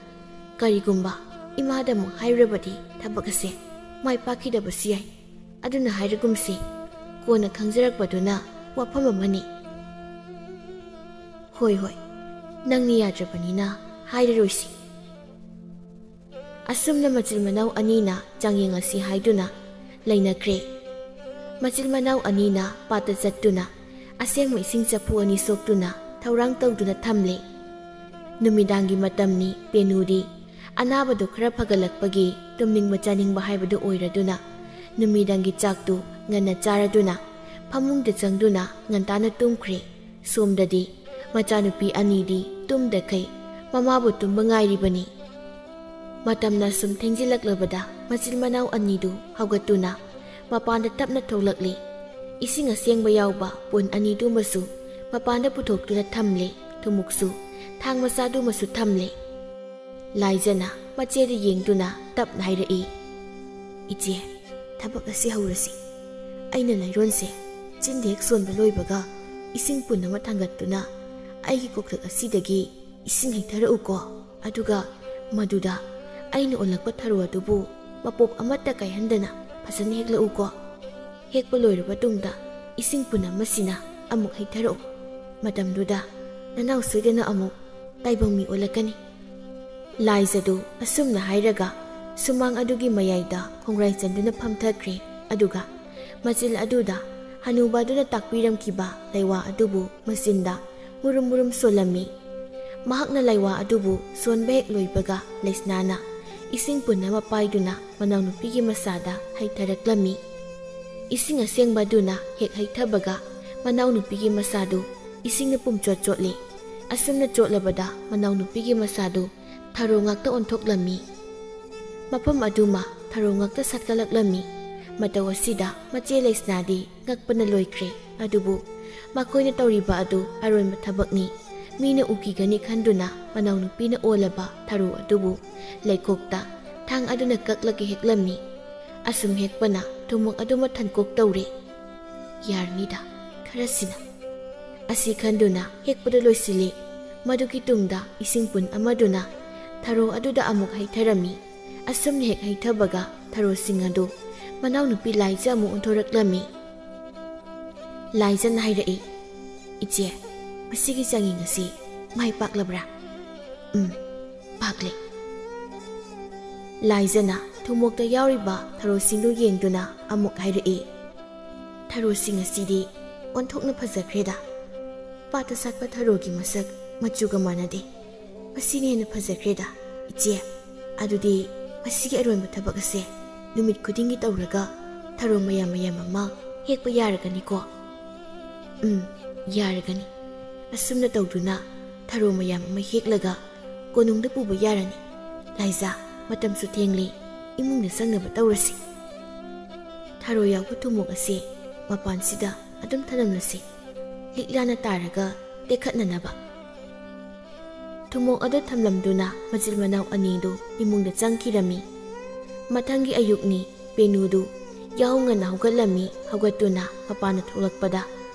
ꯀꯔꯤꯒꯨꯝꯕ ꯏꯃꯥꯗ ꯑꯃꯨꯛ ꯍꯥꯏꯔꯨꯔꯕꯗꯤ ꯊꯕꯛ ꯑꯁꯦ ꯃꯥꯏ ꯄꯥꯛꯈꯤꯗꯕꯁꯨ ꯌꯥꯏ꯫ ꯑꯗꯨꯅ ꯍꯥꯏꯔꯒꯨꯝꯁꯤ, ꯀꯣꯟꯅ ꯈꯪꯖꯔꯛꯄꯗꯨꯅ ꯋꯥꯐꯝ ꯑꯃꯅꯤ꯫ ꯍꯣꯏ ꯍꯣꯏ, ꯅꯪꯅ ꯌꯥꯗ꯭ꯔꯕꯅꯤꯅ ꯍꯥꯏꯔꯔꯣꯏꯁꯤ꯫ ꯑꯁꯨꯝꯅ ꯃꯆꯤꯜ ꯃꯅꯥꯎ ꯑꯅꯤꯅ ꯆꯥꯡꯌꯦꯡ ꯑꯁꯤ ꯍꯥꯏꯗꯨꯅ ꯂꯩꯅꯈ꯭ꯔꯦ꯫ ꯃꯆꯤꯜ ꯃꯅꯥꯎ ꯑꯅꯤꯅ ꯄꯥꯠꯇ ꯆꯠꯇꯨꯅ ꯑꯁꯦꯡꯕ ꯏꯁꯤꯡ ꯆꯐꯨ ꯑꯅꯤ ꯁꯣꯛꯇꯨꯅ ꯊꯧꯔꯥꯡ ꯇꯧꯗꯨꯅ ꯊꯝꯂꯦ꯫ ꯅꯨꯃꯤꯗꯥꯡꯒꯤ ꯃꯇꯝꯅꯤ꯫ ꯄꯦꯅꯨꯗꯤ ꯑꯅꯥꯕꯗꯨ ꯈꯔ ꯐꯒꯠꯂꯛꯄꯒꯤ ꯇꯨꯝꯅꯤꯡꯕ ꯆꯥꯅꯤꯡꯕ ꯍꯥꯏꯕꯗꯨ ꯑꯣꯏꯔꯗꯨꯅ ꯅꯨꯃꯤꯗꯥꯡꯒꯤ ꯆꯥꯛꯇꯨ ꯉꯟꯅ ꯆꯥꯔꯗꯨꯅ ꯐꯃꯨꯡꯗ ꯆꯪꯗꯨꯅ ꯉꯟꯇꯥꯅ ꯇꯨꯝꯈ꯭ꯔꯦ꯫ ꯁꯣꯝꯗꯗꯤ ꯃꯆꯥꯅꯨꯄꯤ ꯑꯅꯤꯗꯤ ꯇꯨꯝꯗꯈꯩ ꯃꯃꯥꯕꯨ ꯇꯨꯝꯕ ꯉꯥꯏꯔꯤꯕꯅꯤ꯫ ꯃꯇꯝꯅ ꯁꯨꯝ ꯊꯦꯡꯖꯤꯜꯂꯛꯂꯕꯗ ꯃꯆꯤꯜ ꯃꯅꯥꯎ ꯑꯅꯤꯗꯨ ꯍꯧꯒꯠꯇꯨꯅ ꯃꯄꯥꯟꯗ ꯇꯞꯅ ꯊꯣꯛꯂꯛꯂꯤ꯫ ꯏꯁꯤꯡ ꯑꯁꯦꯡꯕ ꯌꯥꯎꯕ ꯄꯨꯟ ꯑꯅꯤꯗꯨꯃꯁꯨ ꯃꯄꯥꯟꯗ ꯄꯨꯊꯣꯛꯇꯨꯅ ꯊꯝꯂꯦ꯫ ꯊꯨꯝꯃꯣꯛꯁꯨ ꯊꯥꯡ ꯃꯆꯥꯗꯨꯃꯁꯨ ꯊꯝꯂꯦ꯫ ꯂꯥꯏꯖꯅ ꯃꯆꯦꯗ ꯌꯦꯡꯗꯨꯅ ꯇꯞꯅ ꯍꯥꯏꯔꯛꯏ, ꯏꯆꯦ, ꯊꯕꯛ ꯑꯁꯤ ꯍꯧꯔꯁꯤ꯫ ꯑꯩꯅ ꯂꯩꯔꯣꯟꯁꯦ ꯆꯤꯟꯗ ꯍꯦꯛ ꯁꯣꯟꯕ ꯂꯣꯏꯕꯒ ꯏꯁꯤꯡ ꯄꯨꯟ ꯑꯃ ꯊꯥꯡꯒꯠꯇꯨꯅ ꯑꯩꯒꯤ ꯀꯣꯛꯊꯛ ꯑꯁꯤꯗꯒꯤ ꯏꯁꯤꯡ ꯍꯩꯊꯔꯛꯎꯀꯣ꯫ ꯑꯗꯨꯒ ꯃꯗꯨꯗ ꯑꯩꯅ ꯑꯣꯜꯂꯛꯄ ꯊꯔꯣ ꯑꯗꯨꯕꯨ ꯃꯄꯣꯞ ꯑꯃꯠꯇ ꯀꯥꯏꯍꯟꯗꯅ ꯐꯖꯅ ꯍꯦꯛꯂꯛꯎꯀꯣ꯫ ꯍꯦꯛꯄ ꯂꯣꯏꯔꯕ ꯇꯨꯡꯗ ꯏꯁꯤꯡ ꯄꯨꯟ ꯑꯃꯁꯤꯅ ꯑꯃꯨꯛ ꯍꯩꯊꯔꯛꯎ꯫ ꯃꯇꯝꯗꯨꯗ ꯅꯅꯥꯎ ꯁꯣꯏꯗꯅ ꯑꯃꯨꯛ ꯇꯥꯏꯕꯪ ꯃꯤ ꯑꯣꯜꯂꯛꯀꯅꯤ꯫ ꯂꯥꯏꯖꯗꯨ ꯑꯁꯨꯝꯅ ꯍꯥꯏꯔꯒ ꯁꯨꯃꯥꯡ ꯑꯗꯨꯒꯤ ꯃꯌꯥꯏꯗ ꯈꯣꯡꯒ꯭ꯔꯥꯏ ꯆꯟꯗꯨꯅ ꯐꯝꯊꯈ꯭ꯔꯦ꯫ ꯑꯗꯨꯒ ꯃꯆꯤꯜ ꯑꯗꯨꯗ ꯍꯅꯨꯕ ꯑꯗꯨꯅ ꯇꯥꯛꯄꯤꯔꯝꯈꯤꯕ ꯂꯩꯋꯥ ꯑꯗꯨꯕꯨ ꯃꯆꯤꯟꯗ ꯃꯨꯔꯨꯝ ꯃꯨꯔꯨꯝ ꯁꯣꯜꯂꯝꯃꯤ꯫ ꯃꯍꯥꯛꯅ ꯂꯩꯋꯥ ꯑꯗꯨꯕꯨ ꯁꯣꯟꯕ ꯍꯦꯛ ꯂꯣꯏꯕꯒ ꯂꯩꯁꯅꯥꯅ ꯏꯁꯤꯡ ꯄꯨꯟ ꯑꯃ ꯄꯥꯏꯗꯨꯅ ꯃꯅꯥꯎꯅꯨꯄꯤꯒꯤ ꯃꯁꯥꯗ ꯍꯩꯊꯔꯛꯂꯝꯃꯤ꯫ ꯏꯁꯤꯡ ꯑꯁꯦꯡꯕ ꯑꯗꯨꯅ ꯍꯦꯛ ꯍꯩꯊꯕꯒ ꯃꯅꯥꯎꯅꯨꯄꯤꯒꯤ ꯃꯁꯥꯗꯨ ꯏꯁꯤꯡꯅ ꯄꯨꯝꯆꯣꯠ ꯆꯣꯠꯂꯤ꯫ ꯑꯁꯨꯝꯅ ꯆꯣꯠꯂꯕꯗ ꯃꯅꯥꯎꯅꯨꯄꯤꯒꯤ ꯃꯁꯥꯗꯨ ꯊꯔꯣ ꯉꯥꯛꯇ ꯑꯣꯟꯊꯣꯛꯂꯝꯃꯤ꯫ ꯃꯐꯝ ꯑꯗꯨꯃ ꯊꯔꯣ ꯉꯥꯛꯇ ꯁꯥꯠꯀꯠꯂꯛꯂꯝꯃꯤ꯫ ꯃꯇꯧ ꯑꯁꯤꯗ ꯃꯆꯦ ꯂꯩꯁꯅꯥꯗꯤ ꯉꯛꯄꯅ ꯂꯣꯏꯈ꯭ꯔꯦ꯫ ꯑꯗꯨꯕꯨ ꯃꯈꯣꯏꯅ ꯇꯧꯔꯤꯕ ꯑꯗꯨ ꯑꯔꯣꯟꯕ ꯊꯕꯛꯅꯤ꯫ ꯃꯤꯅ ꯎꯈꯤꯒꯅꯤ ꯈꯟꯗꯨꯅ ꯃꯅꯥꯎꯅꯨꯄꯤꯅ ꯑꯣꯜꯂꯕ ꯊꯔꯣ ꯑꯗꯨꯕꯨ ꯂꯩꯀꯣꯛꯇ ꯊꯥꯡ ꯑꯗꯨꯅ ꯀꯛꯂꯒ ꯍꯦꯛꯂꯝꯃꯤ꯫ ꯑꯁꯨꯝ ꯍꯦꯛꯄꯅ ꯊꯨꯝꯃꯣꯛ ꯑꯗꯨ ꯃꯊꯟꯀꯣꯛ ꯇꯧꯔꯦ꯫ ꯌꯥꯔꯅꯤꯗ ꯈꯔꯁꯤꯅ ꯑꯁꯤ ꯈꯟꯗꯨꯅ ꯍꯦꯛꯄꯗꯨ ꯂꯣꯏꯁꯤꯜꯂꯤ꯫ ꯃꯗꯨꯒꯤ ꯇꯨꯡꯗ ꯏꯁꯤꯡ ꯄꯨꯟ ꯑꯃꯗꯨꯅ ꯊꯔꯣ ꯑꯗꯨꯗ ꯑꯃꯨꯛ ꯍꯩꯊꯔꯝꯃꯤ꯫ ꯑꯁꯨꯝꯅ ꯍꯦꯛ ꯍꯩꯊꯕꯒ ꯊꯔꯣꯁꯤꯡ ꯑꯗꯨ ꯃꯅꯥꯎꯅꯨꯄꯤ ꯂꯥꯏꯖ ꯑꯃꯨꯛ ꯑꯣꯟꯊꯣꯔꯛꯂꯝꯃꯤ꯫ ꯂꯥꯏꯖꯅ ꯍꯥꯏꯔꯛꯏ, ꯏꯆꯦ, ꯃꯁꯤꯒꯤ ꯆꯥꯡꯌꯦꯡ ꯑꯁꯤ ꯃꯥꯏ ꯄꯥꯛꯂꯕ꯭ꯔꯥ? ꯄꯥꯛꯂꯦ꯫ ꯂꯥꯏꯖꯅ ꯊꯨꯝꯃꯣꯛꯇ ꯌꯥꯎꯔꯤꯕ ꯊꯔꯣꯁꯤꯡꯗꯨ ꯌꯦꯡꯗꯨꯅ ꯑꯃꯨꯛ ꯍꯥꯏꯔꯛꯏ, ꯊꯔꯣꯁꯤꯡ ꯑꯁꯤꯗꯤ ꯑꯣꯟꯊꯣꯛꯅ ꯐꯖꯈ꯭ꯔꯦꯗ꯫ ꯄꯥꯠꯇ ꯁꯥꯠꯄ ꯊꯔꯣꯒꯤ ꯃꯁꯛ ꯃꯆꯨꯒ ꯃꯥꯟꯅꯗꯦ꯫ ꯃꯁꯤꯅ ꯍꯦꯟꯅ ꯐꯖꯈ꯭ꯔꯦꯗ ꯏꯆꯦ꯫ ꯑꯗꯨꯗꯤ ꯃꯁꯤꯒꯤ ꯑꯔꯣꯟꯕ ꯊꯕꯛ ꯑꯁꯦ ꯅꯨꯃꯤꯠ ꯈꯨꯗꯤꯡꯒꯤ ꯇꯧꯔꯒ ꯊꯔꯣ ꯃꯌꯥꯝ ꯑꯃ ꯍꯦꯛꯄ ꯌꯥꯔꯒꯅꯤꯀꯣ? ꯌꯥꯔꯒꯅꯤ꯫ ꯑꯁꯨꯝꯅ ꯇꯧꯗꯨꯅ ꯊꯔꯣ ꯃꯌꯥꯝ ꯑꯃ ꯍꯦꯛꯂꯒ ꯀꯣꯅꯨꯡꯗ ꯄꯨꯕ ꯌꯥꯔꯅꯤ꯫ ꯂꯥꯏꯖꯥ, ꯃꯇꯝꯁꯨ ꯊꯦꯡꯂꯤ, ꯏꯃꯨꯡꯗ ꯆꯪꯅꯕ ꯇꯧꯔꯁꯤ꯫ ꯊꯔꯣ ꯌꯥꯎꯕ ꯊꯨꯝꯃꯣꯛ ꯑꯁꯤ ꯃꯄꯥꯟꯁꯤꯗ ꯑꯗꯨꯝ ꯊꯅꯝꯂꯁꯤ, ꯂꯤꯛꯂꯥꯅ ꯇꯥꯔꯒ ꯇꯦꯛꯈꯠꯅꯅꯕ꯫ ꯊꯨꯝꯃꯣꯛ ꯑꯗꯨ ꯊꯝꯂꯝꯗꯨꯅ ꯃꯆꯤꯜ ꯃꯅꯥꯎ ꯑꯅꯤꯗꯨ ꯏꯃꯨꯡꯗ ꯆꯪꯈꯤꯔꯝꯃꯤ꯫ ꯃꯊꯪꯒꯤ ꯑꯌꯨꯛꯅꯤ꯫ ꯄꯦꯅꯨꯗꯨ ꯌꯥꯍꯧ ꯉꯟꯅ ꯍꯧꯒꯠꯂꯝꯃꯤ꯫ ꯍꯧꯒꯠꯇꯨꯅ ꯃꯄꯥꯟꯗ ꯊꯣꯛꯂꯛꯄꯗ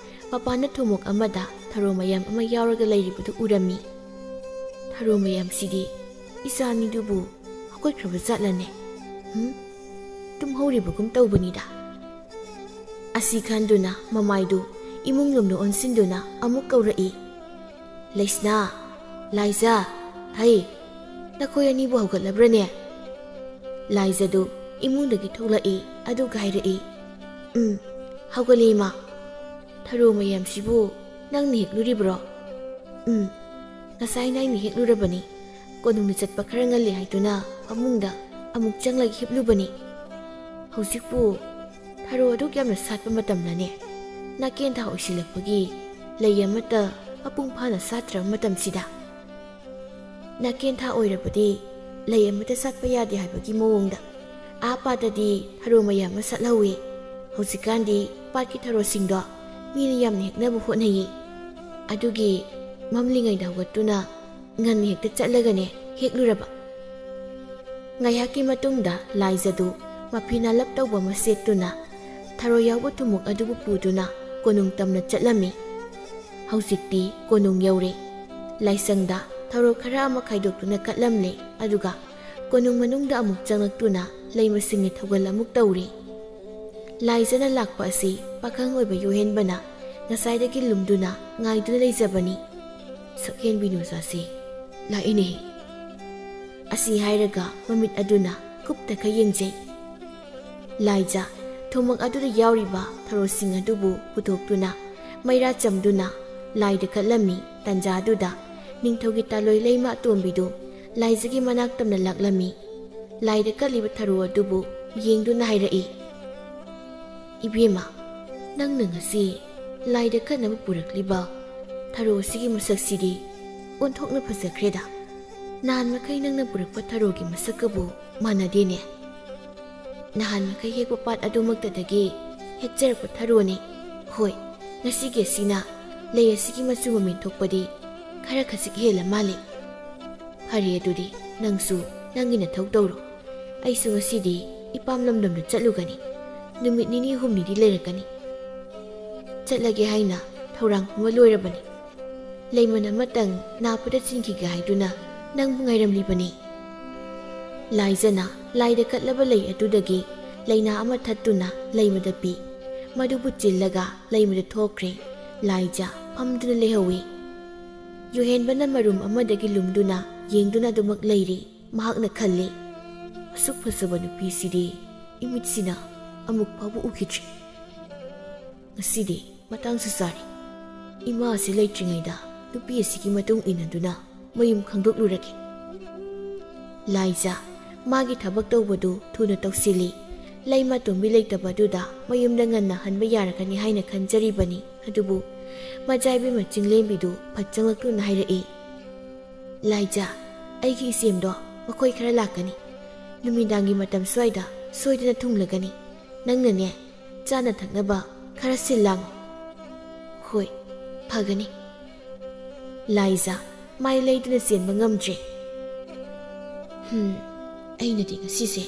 ꯃꯄꯥꯟꯗ ꯊꯨꯝꯃꯣꯛ ꯑꯃꯗ ꯊꯔꯣ ꯃꯌꯥꯝ ꯑꯃ ꯌꯥꯎꯔꯒ ꯂꯩꯔꯤꯕꯗꯨ ꯎꯔꯝꯃꯤ꯫ ꯊꯔꯣ ꯃꯌꯥꯝꯁꯤꯗꯤ ꯏꯆꯥꯅꯤꯗꯨꯕꯨ ꯍꯧꯒꯠꯈ꯭ꯔꯕ ꯖꯥꯠꯂꯅꯦ? ꯇꯨꯝꯍꯧꯔꯤꯕꯒꯨꯝ ꯇꯧꯕꯅꯤꯗ꯫ ꯑꯁꯤ ꯈꯟꯗꯨꯅ ꯃꯃꯥꯏꯗꯨ ꯏꯃꯨꯡꯂꯣꯝꯗ ꯑꯣꯟꯁꯤꯟꯗꯨꯅ ꯑꯃꯨꯛ ꯀꯧꯔꯛꯏ, ꯂꯩꯁꯅꯥ, ꯂꯥꯏꯖꯥ, ꯍꯩ, ꯅꯈꯣꯏ ꯑꯅꯤꯕꯨ ꯍꯧꯒꯠꯂꯕ꯭ꯔꯅꯦ? ꯂꯥꯏꯖꯗꯨ ꯏꯃꯨꯡꯗꯒꯤ ꯊꯣꯛꯂꯛꯏ ꯑꯗꯨꯒ ꯍꯥꯏꯔꯛꯏ, ꯍꯧꯒꯠꯂꯦ ꯏꯃꯥ꯫ ꯊꯔꯣ ꯃꯌꯥꯝꯁꯤꯕꯨ ꯅꯪꯅ ꯍꯦꯛꯂꯨꯔꯤꯕ꯭ꯔꯣ? ꯉꯁꯥꯏꯅ ꯑꯩꯅ ꯍꯦꯛꯂꯨꯔꯕꯅꯤ꯫ ꯀꯣꯅꯨꯡꯗ ꯆꯠꯄ ꯈꯔ ꯉꯜꯂꯤ ꯍꯥꯏꯗꯨꯅ ꯐꯃꯨꯡꯗ ꯑꯃꯨꯛ ꯆꯪꯂꯒ ꯍꯤꯞꯂꯨꯕꯅꯤ꯫ ꯍꯧꯖꯤꯛꯄꯨ ꯊꯔꯣ ꯑꯗꯨꯛ ꯌꯥꯝꯅ ꯁꯥꯠꯄ ꯃꯇꯝꯂꯅꯦ? ꯅꯥꯀꯦꯟꯊꯥ ꯑꯣꯏꯁꯤꯜꯂꯛꯄꯒꯤ ꯂꯩ ꯑꯃꯠꯇ ꯃꯄꯨꯡ ꯐꯥꯅ ꯁꯥꯠꯇ꯭ꯔꯕ ꯃꯇꯝꯁꯤꯗ ꯅꯥꯀꯦꯟꯊꯥ ꯑꯣꯏꯔꯕꯗꯤ ꯂꯩ ꯑꯃꯠꯇ ꯁꯥꯠꯄ ꯌꯥꯗꯦ ꯍꯥꯏꯕꯒꯤ ꯃꯑꯣꯡꯗ ꯄꯥꯠꯇꯗꯤ ꯊꯔꯣ ꯃꯌꯥꯝ ꯑꯃ ꯁꯥꯠꯍꯧꯏ꯫ ꯍꯧꯖꯤꯛꯀꯥꯟꯗꯤ ꯄꯥꯠꯀꯤ ꯊꯔꯣꯁꯤꯡꯗꯣ ꯃꯤꯅ ꯌꯥꯝꯅ ꯍꯦꯛꯅꯕ ꯍꯣꯠꯅꯩ꯫ ꯑꯗꯨꯒꯤ ꯃꯝꯂꯤꯉꯩꯗ ꯍꯧꯒꯠꯇꯨꯅ ꯉꯟꯅ ꯍꯦꯛꯇ ꯆꯠꯂꯒꯅꯦ ꯍꯦꯛꯂꯨꯔꯕ꯫ ꯉꯥꯏꯍꯥꯛꯀꯤ ꯃꯇꯨꯡꯗ ꯂꯥꯏꯖꯗꯨ ꯃꯐꯤ ꯅꯥꯜꯂꯞ ꯇꯧꯕ ꯑꯃ ꯁꯦꯠꯇꯨꯅ ꯊꯔꯣ ꯌꯥꯎꯕ ꯊꯨꯝꯃꯣꯛ ꯑꯗꯨꯕꯨ ꯄꯨꯗꯨꯅ ꯀꯣꯅꯨꯡ ꯇꯝꯅ ꯆꯠꯂꯝꯃꯤ꯫ ꯍꯧꯖꯤꯛꯇꯤ ꯀꯣꯅꯨꯡ ꯌꯧꯔꯦ꯫ ꯂꯥꯏꯁꯪꯗ ꯊꯔꯣ ꯈꯔ ꯑꯃ ꯈꯥꯏꯗꯣꯛꯇꯨꯅ ꯀꯠꯂꯝꯂꯦ꯫ ꯑꯗꯨꯒ ꯀꯣꯅꯨꯡ ꯃꯅꯨꯡꯗ ꯑꯃꯨꯛ ꯆꯪꯂꯛꯇꯨꯅ ꯂꯩ ꯃꯁꯤꯡꯒꯤ ꯊꯧꯒꯜ ꯑꯃꯨꯛ ꯇꯧꯔꯤ꯫ ꯂꯥꯏꯖꯅ ꯂꯥꯛꯄ ꯑꯁꯤ ꯄꯥꯈꯪ ꯑꯣꯏꯕ ꯌꯣꯍꯦꯟꯕꯅ ꯉꯁꯥꯏꯗꯒꯤ ꯂꯨꯝꯗꯨꯅ ꯉꯥꯏꯗꯨꯅ ꯂꯩꯖꯕꯅꯤ꯫ ꯁꯛꯍꯦꯟꯕꯤ ꯅꯨꯡꯖꯥꯁꯦ ꯂꯥꯛꯏꯅꯦꯍꯦ꯫ ꯑꯁꯤ ꯍꯥꯏꯔꯒ ꯃꯃꯤꯠ ꯑꯗꯨꯅ ꯀꯨꯞꯇꯒ ꯌꯦꯡꯖꯩ꯫ ꯂꯥꯏꯖ ꯊꯨꯝꯃꯣꯛ ꯑꯗꯨꯗ ꯌꯥꯎꯔꯤꯕ ꯊꯔꯣꯁꯤꯡ ꯑꯗꯨꯕꯨ ꯄꯨꯊꯣꯛꯇꯨꯅ ꯃꯩꯔꯥ ꯆꯝꯗꯨꯅ ꯂꯥꯏꯗ ꯀꯠꯂꯝꯃꯤ꯫ ꯇꯟꯖꯥꯗꯨꯗ ꯅꯤꯡꯊꯧꯒꯤ ꯇꯥꯂꯣꯏ ꯂꯩꯃ ꯑꯇꯣꯝꯕꯤꯗꯨ ꯂꯥꯏꯖꯒꯤ ꯃꯅꯥꯛ ꯇꯝꯅ ꯂꯥꯛꯂꯝꯃꯤ꯫ ꯂꯥꯏꯗ ꯀꯠꯂꯤꯕ ꯊꯔꯣ ꯑꯗꯨꯕꯨ ꯌꯦꯡꯗꯨꯅ ꯍꯥꯏꯔꯛꯏ, ꯏꯕꯦꯝꯃ, ꯅꯪꯅ ꯉꯁꯤ ꯂꯥꯏꯗ ꯀꯠꯅꯕ ꯄꯨꯔꯛꯂꯤꯕ ꯊꯔꯣ ꯑꯁꯤꯒꯤ ꯃꯁꯛꯁꯤꯗꯤ ꯑꯣꯟꯊꯣꯛꯅ ꯐꯖꯈ꯭ꯔꯦꯗ꯫ ꯅꯍꯥꯟ ꯃꯈꯩ ꯅꯪꯅ ꯄꯨꯔꯛꯄ ꯊꯔꯣꯒꯤ ꯃꯁꯛꯀꯕꯨ ꯃꯥꯟꯅꯗꯦꯅꯦ꯫ ꯅꯍꯥꯟ ꯃꯈꯩ ꯍꯦꯛꯄ ꯄꯥꯠ ꯑꯗꯨꯃꯛꯇꯗꯒꯤ ꯍꯦꯛꯆꯔꯛꯄ ꯊꯔꯣꯅꯤ꯫ ꯍꯣꯏ, ꯉꯁꯤꯒꯤ ꯑꯁꯤꯅ ꯂꯩ ꯑꯁꯤꯒꯤ ꯃꯆꯨ ꯃꯃꯦꯟ ꯊꯣꯛꯄꯗꯤ ꯈꯔ ꯈꯖꯤꯛ ꯍꯦꯜꯂ ꯃꯥꯜꯂꯤ꯫ ꯐꯔꯦ, ꯑꯗꯨꯗꯤ ꯅꯪꯁꯨ ꯅꯪꯒꯤ ꯅꯊꯧ ꯇꯧꯔꯣ꯫ ꯑꯩꯁꯨ ꯉꯁꯤꯗꯤ ꯏꯄꯥꯝ ꯂꯝꯗꯝꯗ ꯆꯠꯂꯨꯒꯅꯤ꯫ ꯅꯨꯃꯤꯠ ꯅꯤꯅꯤ ꯍꯨꯝꯅꯤꯗꯤ ꯂꯩꯔꯛꯀꯅꯤ꯫ ꯆꯠꯂꯒꯦ ꯍꯥꯏꯅ ꯊꯧꯔꯥꯡ ꯄꯨꯝꯕ ꯂꯣꯏꯔꯕꯅꯤ꯫ ꯂꯩꯃꯟ ꯑꯃꯇꯪ ꯅꯥꯞꯄꯗ ꯆꯤꯟꯈꯤꯒꯦ ꯍꯥꯏꯗꯨꯅ ꯅꯪꯕꯨ ꯉꯥꯏꯔꯝꯂꯤꯕꯅꯤ꯫ ꯂꯥꯏꯖꯅ ꯂꯥꯏꯗ ꯀꯠꯂꯕ ꯂꯩ ꯑꯗꯨꯗꯒꯤ ꯂꯩꯅꯥ ꯑꯃ ꯊꯠꯇꯨꯅ ꯂꯩꯃꯗ ꯄꯤ꯫ ꯃꯗꯨꯕꯨ ꯆꯤꯜꯂꯒ ꯂꯩꯃꯗ ꯊꯣꯛꯈ꯭ꯔꯦ꯫ ꯂꯥꯏꯖ ꯐꯝꯗꯨꯅ ꯂꯩꯍꯧꯏ꯫ ꯌꯣꯍꯦꯟꯕꯅ ꯃꯔꯨꯝ ꯑꯃꯗꯒꯤ ꯂꯨꯝꯗꯨꯅ ꯌꯦꯡꯗꯨꯅ ꯑꯗꯨꯃꯛ ꯂꯩꯔꯤ꯫ ꯃꯍꯥꯛꯅ ꯈꯜꯂꯤ, ꯑꯁꯨꯛ ꯐꯖꯕ ꯅꯨꯄꯤꯁꯤꯗꯤ ꯏꯃꯤꯠꯁꯤꯅ ꯑꯃꯨꯛ ꯐꯥꯎꯕ ꯎꯈꯤꯗ꯭ꯔꯤ꯫ ꯉꯁꯤꯗꯤ ꯃꯇꯥꯡꯁꯨ ꯆꯥꯔꯤ꯫ ꯏꯃꯥ ꯑꯁꯤ ꯂꯩꯇ꯭ꯔꯤꯉꯩꯗ ꯅꯨꯄꯤ ꯑꯁꯤꯒꯤ ꯃꯇꯨꯡ ꯏꯟꯅꯗꯨꯅ ꯃꯌꯨꯝ ꯈꯪꯗꯣꯛꯂꯨꯔꯒꯦ꯫ ꯂꯥꯏꯖ ꯃꯥꯒꯤ ꯊꯕꯛ ꯇꯧꯕꯗꯨ ꯊꯨꯅ ꯇꯧꯁꯤꯜꯂꯤ꯫ ꯂꯩꯃ ꯇꯣꯝꯕꯤ ꯂꯩꯇꯕꯗꯨꯗ ꯃꯌꯨꯝꯗ ꯉꯟꯅ ꯍꯟꯕ ꯌꯥꯔꯒꯅꯤ ꯍꯥꯏꯅ ꯈꯟꯖꯔꯤꯕꯅꯤ꯫ ꯑꯗꯨꯕꯨ ꯃꯆꯥꯏꯕꯦꯝꯃ ꯆꯤꯡꯂꯦꯝꯕꯤꯗꯨ ꯐꯠ ꯆꯪꯂꯛꯇꯨꯅ ꯍꯥꯏꯔꯛꯏ, ꯂꯥꯏꯖ, ꯑꯩꯒꯤ ꯏꯆꯦꯝꯗꯣ ꯃꯈꯣꯏ ꯈꯔ ꯂꯥꯛꯀꯅꯤ꯫ ꯅꯨꯃꯤꯗꯥꯡꯒꯤ ꯃꯇꯝ ꯁ꯭ꯋꯥꯏꯗ ꯁꯣꯏꯗꯅ ꯊꯨꯡꯂꯒꯅꯤ꯫ ꯅꯪꯅꯅꯦ ꯆꯥꯅ ꯊꯛꯅꯕ ꯈꯔ ꯁꯤꯜ ꯂꯥꯡꯉꯨ꯫ ꯍꯣꯏ, ꯐꯒꯅꯤ꯫ Laiza mai leiduna sienba ngamdre. Ainadi ngasise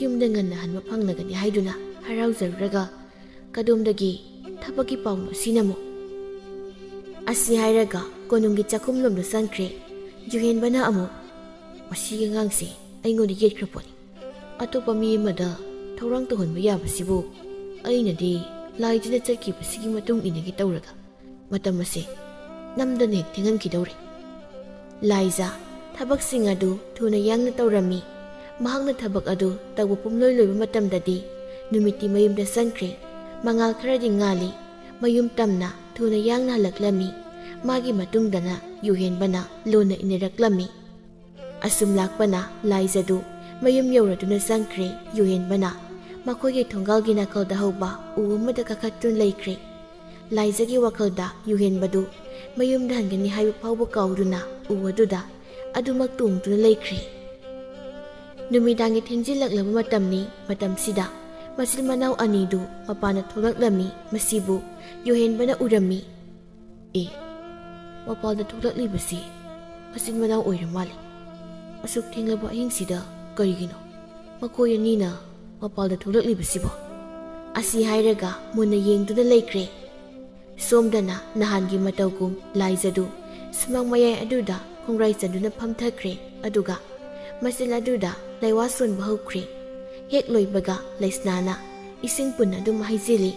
yumda nganna hanba phangnagani haiduna harauzaruraga kadumdagi thabaki pawno sinamo. Asi hairaga konungi chakumlomda sankre yuhenbana amo masiga ngangse aingondi yetkraponi. Atopa mi amada thorang tohonba yabasibu ainadi laiduna chatkibasigi matung inagi tawraga matam ase namdana hek thengankidawre. Laiza thabak-sing adu thuna yangna tawrami. Mahakna thabak adu tawba pumloi loiba matamdadi numiti mayumda sankre. Mangal kharadi ngali mayum tamna thuna yangna halaklami. Magi matungdana yuhenbana lona iniraklami. Asum lakpana Laizadu mayum yauraduna sankre yuhenbana makoigi thongalgi nakalda hauba u amada kakatun laikre. Laizagi wakalda yuhenbadu mayumda hangani haiba phawba kauduna u aduda adumak tungduna laikre. Numidangi thenjilaklaba matamni matamsida masil manaw anidu mapana tholaklami masibu yuhenbana urami. Mapalda tholaklibasi masil manaw oiramali. Asuk thenglaba ahingsida karigino makoy anina mapalda tholaklibasibo. Asi hairaga munna yengduna laikre. Somdana nahangi matawgum Laizadu sumang mayay aduda khongrai chaduna phamthakre aduga masil aduda laiwason bahukre. Hek loibaga laisnana ising pun adum haizili.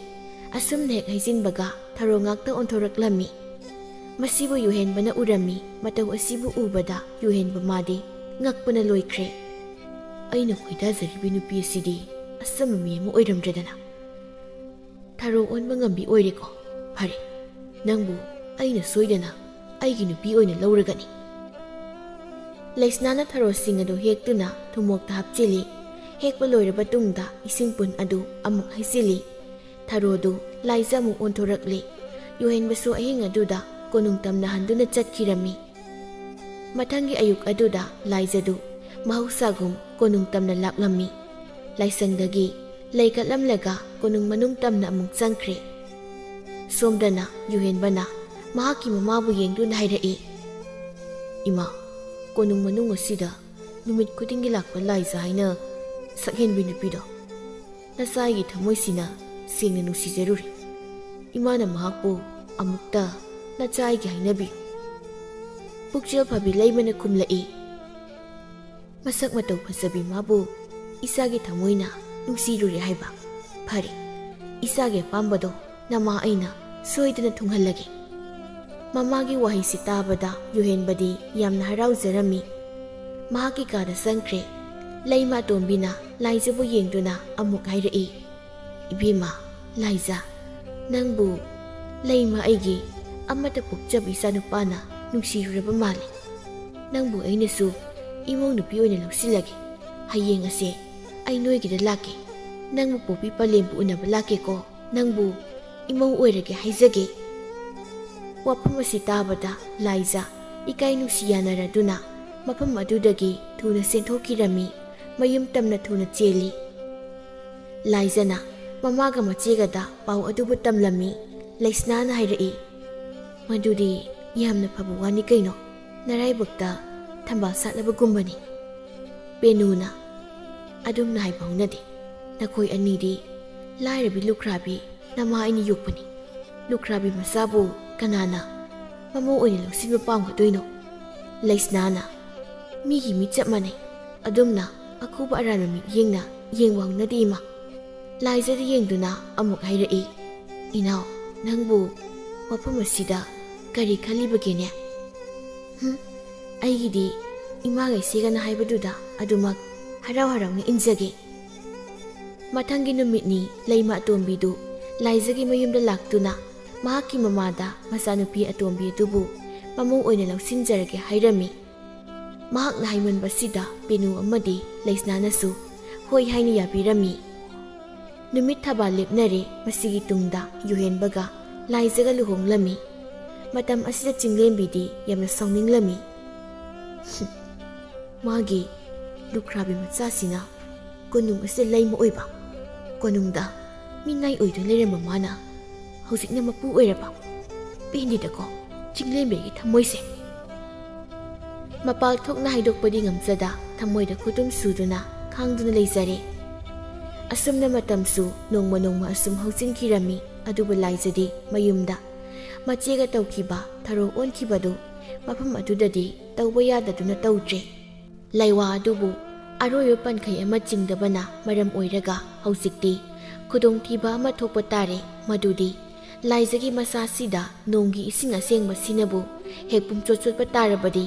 Asum hek haijinbaga tharo ngakta onthoraklami. Masibu yuhenbana urami mataw asibu ubada yuhenba madi ngakpana loikre. Aina khoidazaribi nupi asidi asama mi ama oiramdradana. Tharo onba ngambi oireko. Phare nangbu aina soidana aigi nupi oina lauragani. Laisnana tharo sing adu hektuna thumokta hapchili. Hekpa loiraba tungda isingpun adu amuk haisili. Tharo du Laiza mu onthorakli. Yuhenbasu ahing aduda konung tamna handuna chatkirami. Mathangi ayuk aduda Laizadu mahausagum konung tamna laklami. Laisangdagi laikatlamlaga konung manung tamna amuk changkre. Somdana yuhenbana mahaki mamabu yengduna hairai. Ima konung manung asida numit khudingi lakpa Laiza haina sakhenbi nupido nasai thamoisina singna nusizaruri. Imana mahakpu amukta nachai gi hainabi. Pukjel phabi leimana khumlai. Masak mataw phasabi mabu isagi thamoina nungsiruri haiba. Phare isagi pambado nama aina soidana thunghallagi. Mamagi wahisi tabada yuhenbadi yamna harauzarami. Mahaki kada sankre. Laima tombina Laizabu yengduna amuk hairai. Ibima Laiza nangbu laima aigi amata pukjab isa nupana nungsiruraba mali. Nangbu ainasu imong nupi oina lausilagi. Hayeng ase ay noigida lake. Nangbu popi palembu unaba lake ko. Nangbu imong oirage haizage. Wapam asi tabada Laiza ikay nusiyanara mapam adudagi thuna senthokirami. Mayum tamna thuna cheli. Laizana mamaga machegada pau adubu tamlami. Laisnana hairai. Madudi yamna phabu wani kaino naraibakta thambal satlabagumani. Penuna adumna haibaunadi nakoi anidi lairabi lukrabi nama aini yukpani. Lukrabi masabu kanana mamo oina lausinba pamgadoino. Laisnana migi mi chap manai adumna akuba aranami yengna yengwaunadi ima. Laizadi yengduna amuk hairai. Inaw nangbu wapam asida kari khalibagene? Aigidi imaga isigana haibaduda adumak harau harauna injage. Mathangi numitni laima atombidu Laizagi mayumda laktuna mahaki mamada masanupi atombi adubu mamu oina lausinjarage hairami. Mahak na haimanbasida penu amadi Laisnanasu hoi haini yabirami. Numit thaba lepnare masigi tungda yuhenbaga Laizaga luhonglami. Matam asida chinglembidi yamna saunginglami. Magi lukrabi matsasina konung asida laima oiba. Konungda mingai oido leramba mana hausikna mapu oiraba. Pendidako ꯆꯤꯡꯂꯦꯝꯕꯤꯒꯤ ꯊꯃꯣꯏꯁꯦ ꯃꯄꯥꯜ ꯊꯣꯛꯅ ꯍꯥꯏꯗꯣꯛꯄꯗꯤ ꯉꯝꯖꯗ ꯊꯃꯣꯏꯗ ꯈꯨꯗꯨꯝ ꯁꯨꯗꯨꯅ ꯈꯥꯡꯗꯨꯅ ꯂꯩꯖꯔꯦ꯫ ꯑꯁꯨꯝꯅ ꯃꯇꯝꯁꯨ ꯅꯣꯡꯃ ꯅꯣꯡꯃ ꯑꯁꯨꯝ ꯍꯧꯖꯤꯟꯈꯤꯔꯝꯃꯤ꯫ ꯑꯗꯨꯕꯨ ꯂꯥꯏꯖꯗꯤ ꯃꯌꯨꯝꯗ ꯃꯆꯦꯒ ꯇꯧꯈꯤꯕ ꯊꯔꯣ ꯑꯣꯟꯈꯤꯕꯗꯨ ꯃꯐꯝ ꯑꯗꯨꯗꯗꯤ ꯇꯧꯕ ꯌꯥꯗꯗꯨꯅ ꯇꯧꯗ꯭ꯔꯦ꯫ ꯂꯩꯋꯥ ꯑꯗꯨꯕꯨ ꯑꯔꯣꯏꯕ ꯄꯟꯈꯩ ꯑꯃ ꯆꯤꯡꯗꯕꯅ ꯃꯔꯝ ꯑꯣꯏꯔꯒ ꯍꯧꯖꯤꯛꯇꯤ ꯈꯨꯗꯣꯡꯊꯤꯕ ꯑꯃ ꯊꯣꯛꯄ ꯇꯥꯔꯦ꯫ ꯃꯗꯨꯗꯤ ꯂꯥꯏꯖꯒꯤ ꯃꯁꯥꯁꯤꯗ ꯅꯣꯡꯒꯤ ꯏꯁꯤꯡ ꯑꯁꯦꯡꯕꯁꯤꯅꯕꯨ ꯍꯦꯛ ꯄꯨꯝꯆꯣꯠ ꯆꯣꯠꯄ ꯇꯥꯔꯕꯗꯤ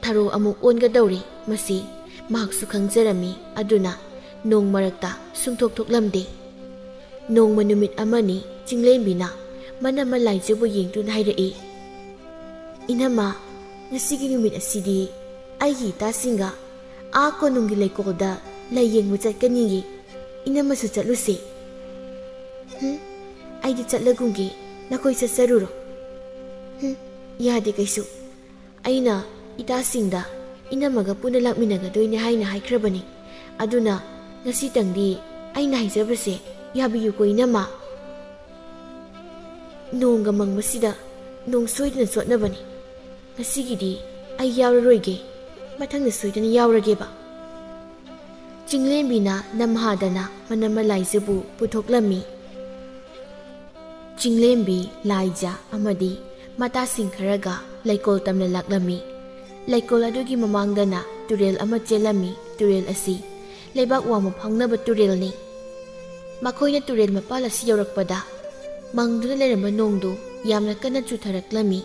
ꯊꯔꯣ ꯑꯃꯨꯛ ꯑꯣꯟꯒꯗꯧꯔꯤ꯫ ꯃꯁꯤ ꯃꯍꯥꯛꯁꯨ ꯈꯪꯖꯔꯝꯃꯤ꯫ ꯑꯗꯨꯅ ꯅꯣꯡ ꯃꯔꯛꯇ ꯁꯨꯡꯊꯣꯛ ꯊꯣꯛꯂꯝꯗꯦ꯫ ꯅꯣꯡꯃ ꯅꯨꯃꯤꯠ ꯑꯃꯅꯤ ꯆꯤꯡꯂꯦꯝꯕꯤꯅ ꯃꯅꯃ ꯂꯥꯏꯖꯕꯨ ꯌꯦꯡꯗꯨꯅ ꯍꯥꯏꯔꯛꯏ, "ꯏꯅꯝꯃ, ꯉꯁꯤꯒꯤ ꯅꯨꯃꯤꯠ ꯑꯁꯤꯗꯤ ꯑꯩꯒꯤ ꯏꯇꯥꯁꯤꯡꯒ ꯀꯣꯅꯨꯡꯒꯤ ꯂꯩꯀꯣꯜꯗ ꯂꯩ ꯌꯦꯡꯕ ꯆꯠꯀꯅꯤꯌꯦ꯫ ꯏꯅꯝꯃꯁꯨ ꯆꯠꯂꯨꯁꯦ." "ꯑꯩꯗꯤ ꯆꯠꯂꯒꯨꯝꯒꯦ, ꯅꯈꯣꯏ ꯆꯠꯆꯔꯨꯔꯣ." "ꯌꯥꯗꯦ ꯀꯩꯁꯨ. ꯑꯩꯅ ꯏꯇꯥꯁꯤꯡꯗ ꯏꯅꯝꯃꯒ ꯄꯨꯟꯅ ꯂꯥꯛꯃꯤꯟꯅꯒꯗꯣꯏꯅꯦ ꯍꯥꯏꯅ ꯍꯥꯏꯈ꯭ꯔꯕꯅꯤ꯫ ꯑꯗꯨꯅ ꯉꯁꯤꯇꯪꯗꯤ ꯑꯩꯅ ꯍꯥꯏꯖꯕꯁꯦ ꯌꯥꯕꯤꯌꯨꯀꯣ ꯏꯅꯝꯃ. ꯅꯣꯡꯒ ꯃꯪꯕꯁꯤꯗ ꯅꯣꯡ ꯁꯣꯏꯗꯅ ꯆꯣꯠꯅꯕꯅꯤ. ꯉꯁꯤꯒꯤꯗꯤ ꯑꯩ ꯌꯥꯎꯔꯔꯣꯏꯒꯦ. ꯃꯊꯪꯗ ꯁꯣꯏꯗꯅ ꯌꯥꯎꯔꯒꯦꯕ." ꯆꯤꯡꯂꯦꯝꯕꯤꯅ ꯅꯝꯍꯥꯗꯅ ꯃꯅꯃ ꯂꯥꯏꯖꯕꯨ ꯄꯨꯊꯣꯛꯂꯝꯃꯤ꯫ ꯆꯤꯡꯂꯦꯝꯕꯤ, ꯂꯥꯏꯖ ꯑꯃꯗꯤ ꯃꯇꯥꯁꯤꯡ ꯈꯔꯒ ꯂꯩꯀꯣꯜ ꯇꯝꯅ ꯂꯥꯛꯂꯝꯃꯤ꯫ ꯂꯩꯀꯣꯜ ꯑꯗꯨꯒꯤ ꯃꯃꯥꯡꯗꯅ ꯇꯨꯔꯦꯜ ꯑꯃ ꯆꯦꯜꯂꯝꯃꯤ꯫ ꯇꯨꯔꯦꯜ ꯑꯁꯤ ꯂꯩꯕꯥꯛ ꯋꯥꯡꯃ ꯐꯥꯎꯅꯕ ꯇꯨꯔꯦꯜꯅꯤ꯫ ꯃꯈꯣꯏꯅ ꯇꯨꯔꯦꯜ ꯃꯄꯥꯜ ꯑꯁꯤ ꯌꯧꯔꯛꯄꯗ ꯃꯪꯗꯨꯅ ꯂꯩꯔꯝꯕ ꯅꯣꯡꯗꯨ ꯌꯥꯝꯅ ꯀꯟꯅ ꯆꯨꯊꯔꯛꯂꯝꯃꯤ꯫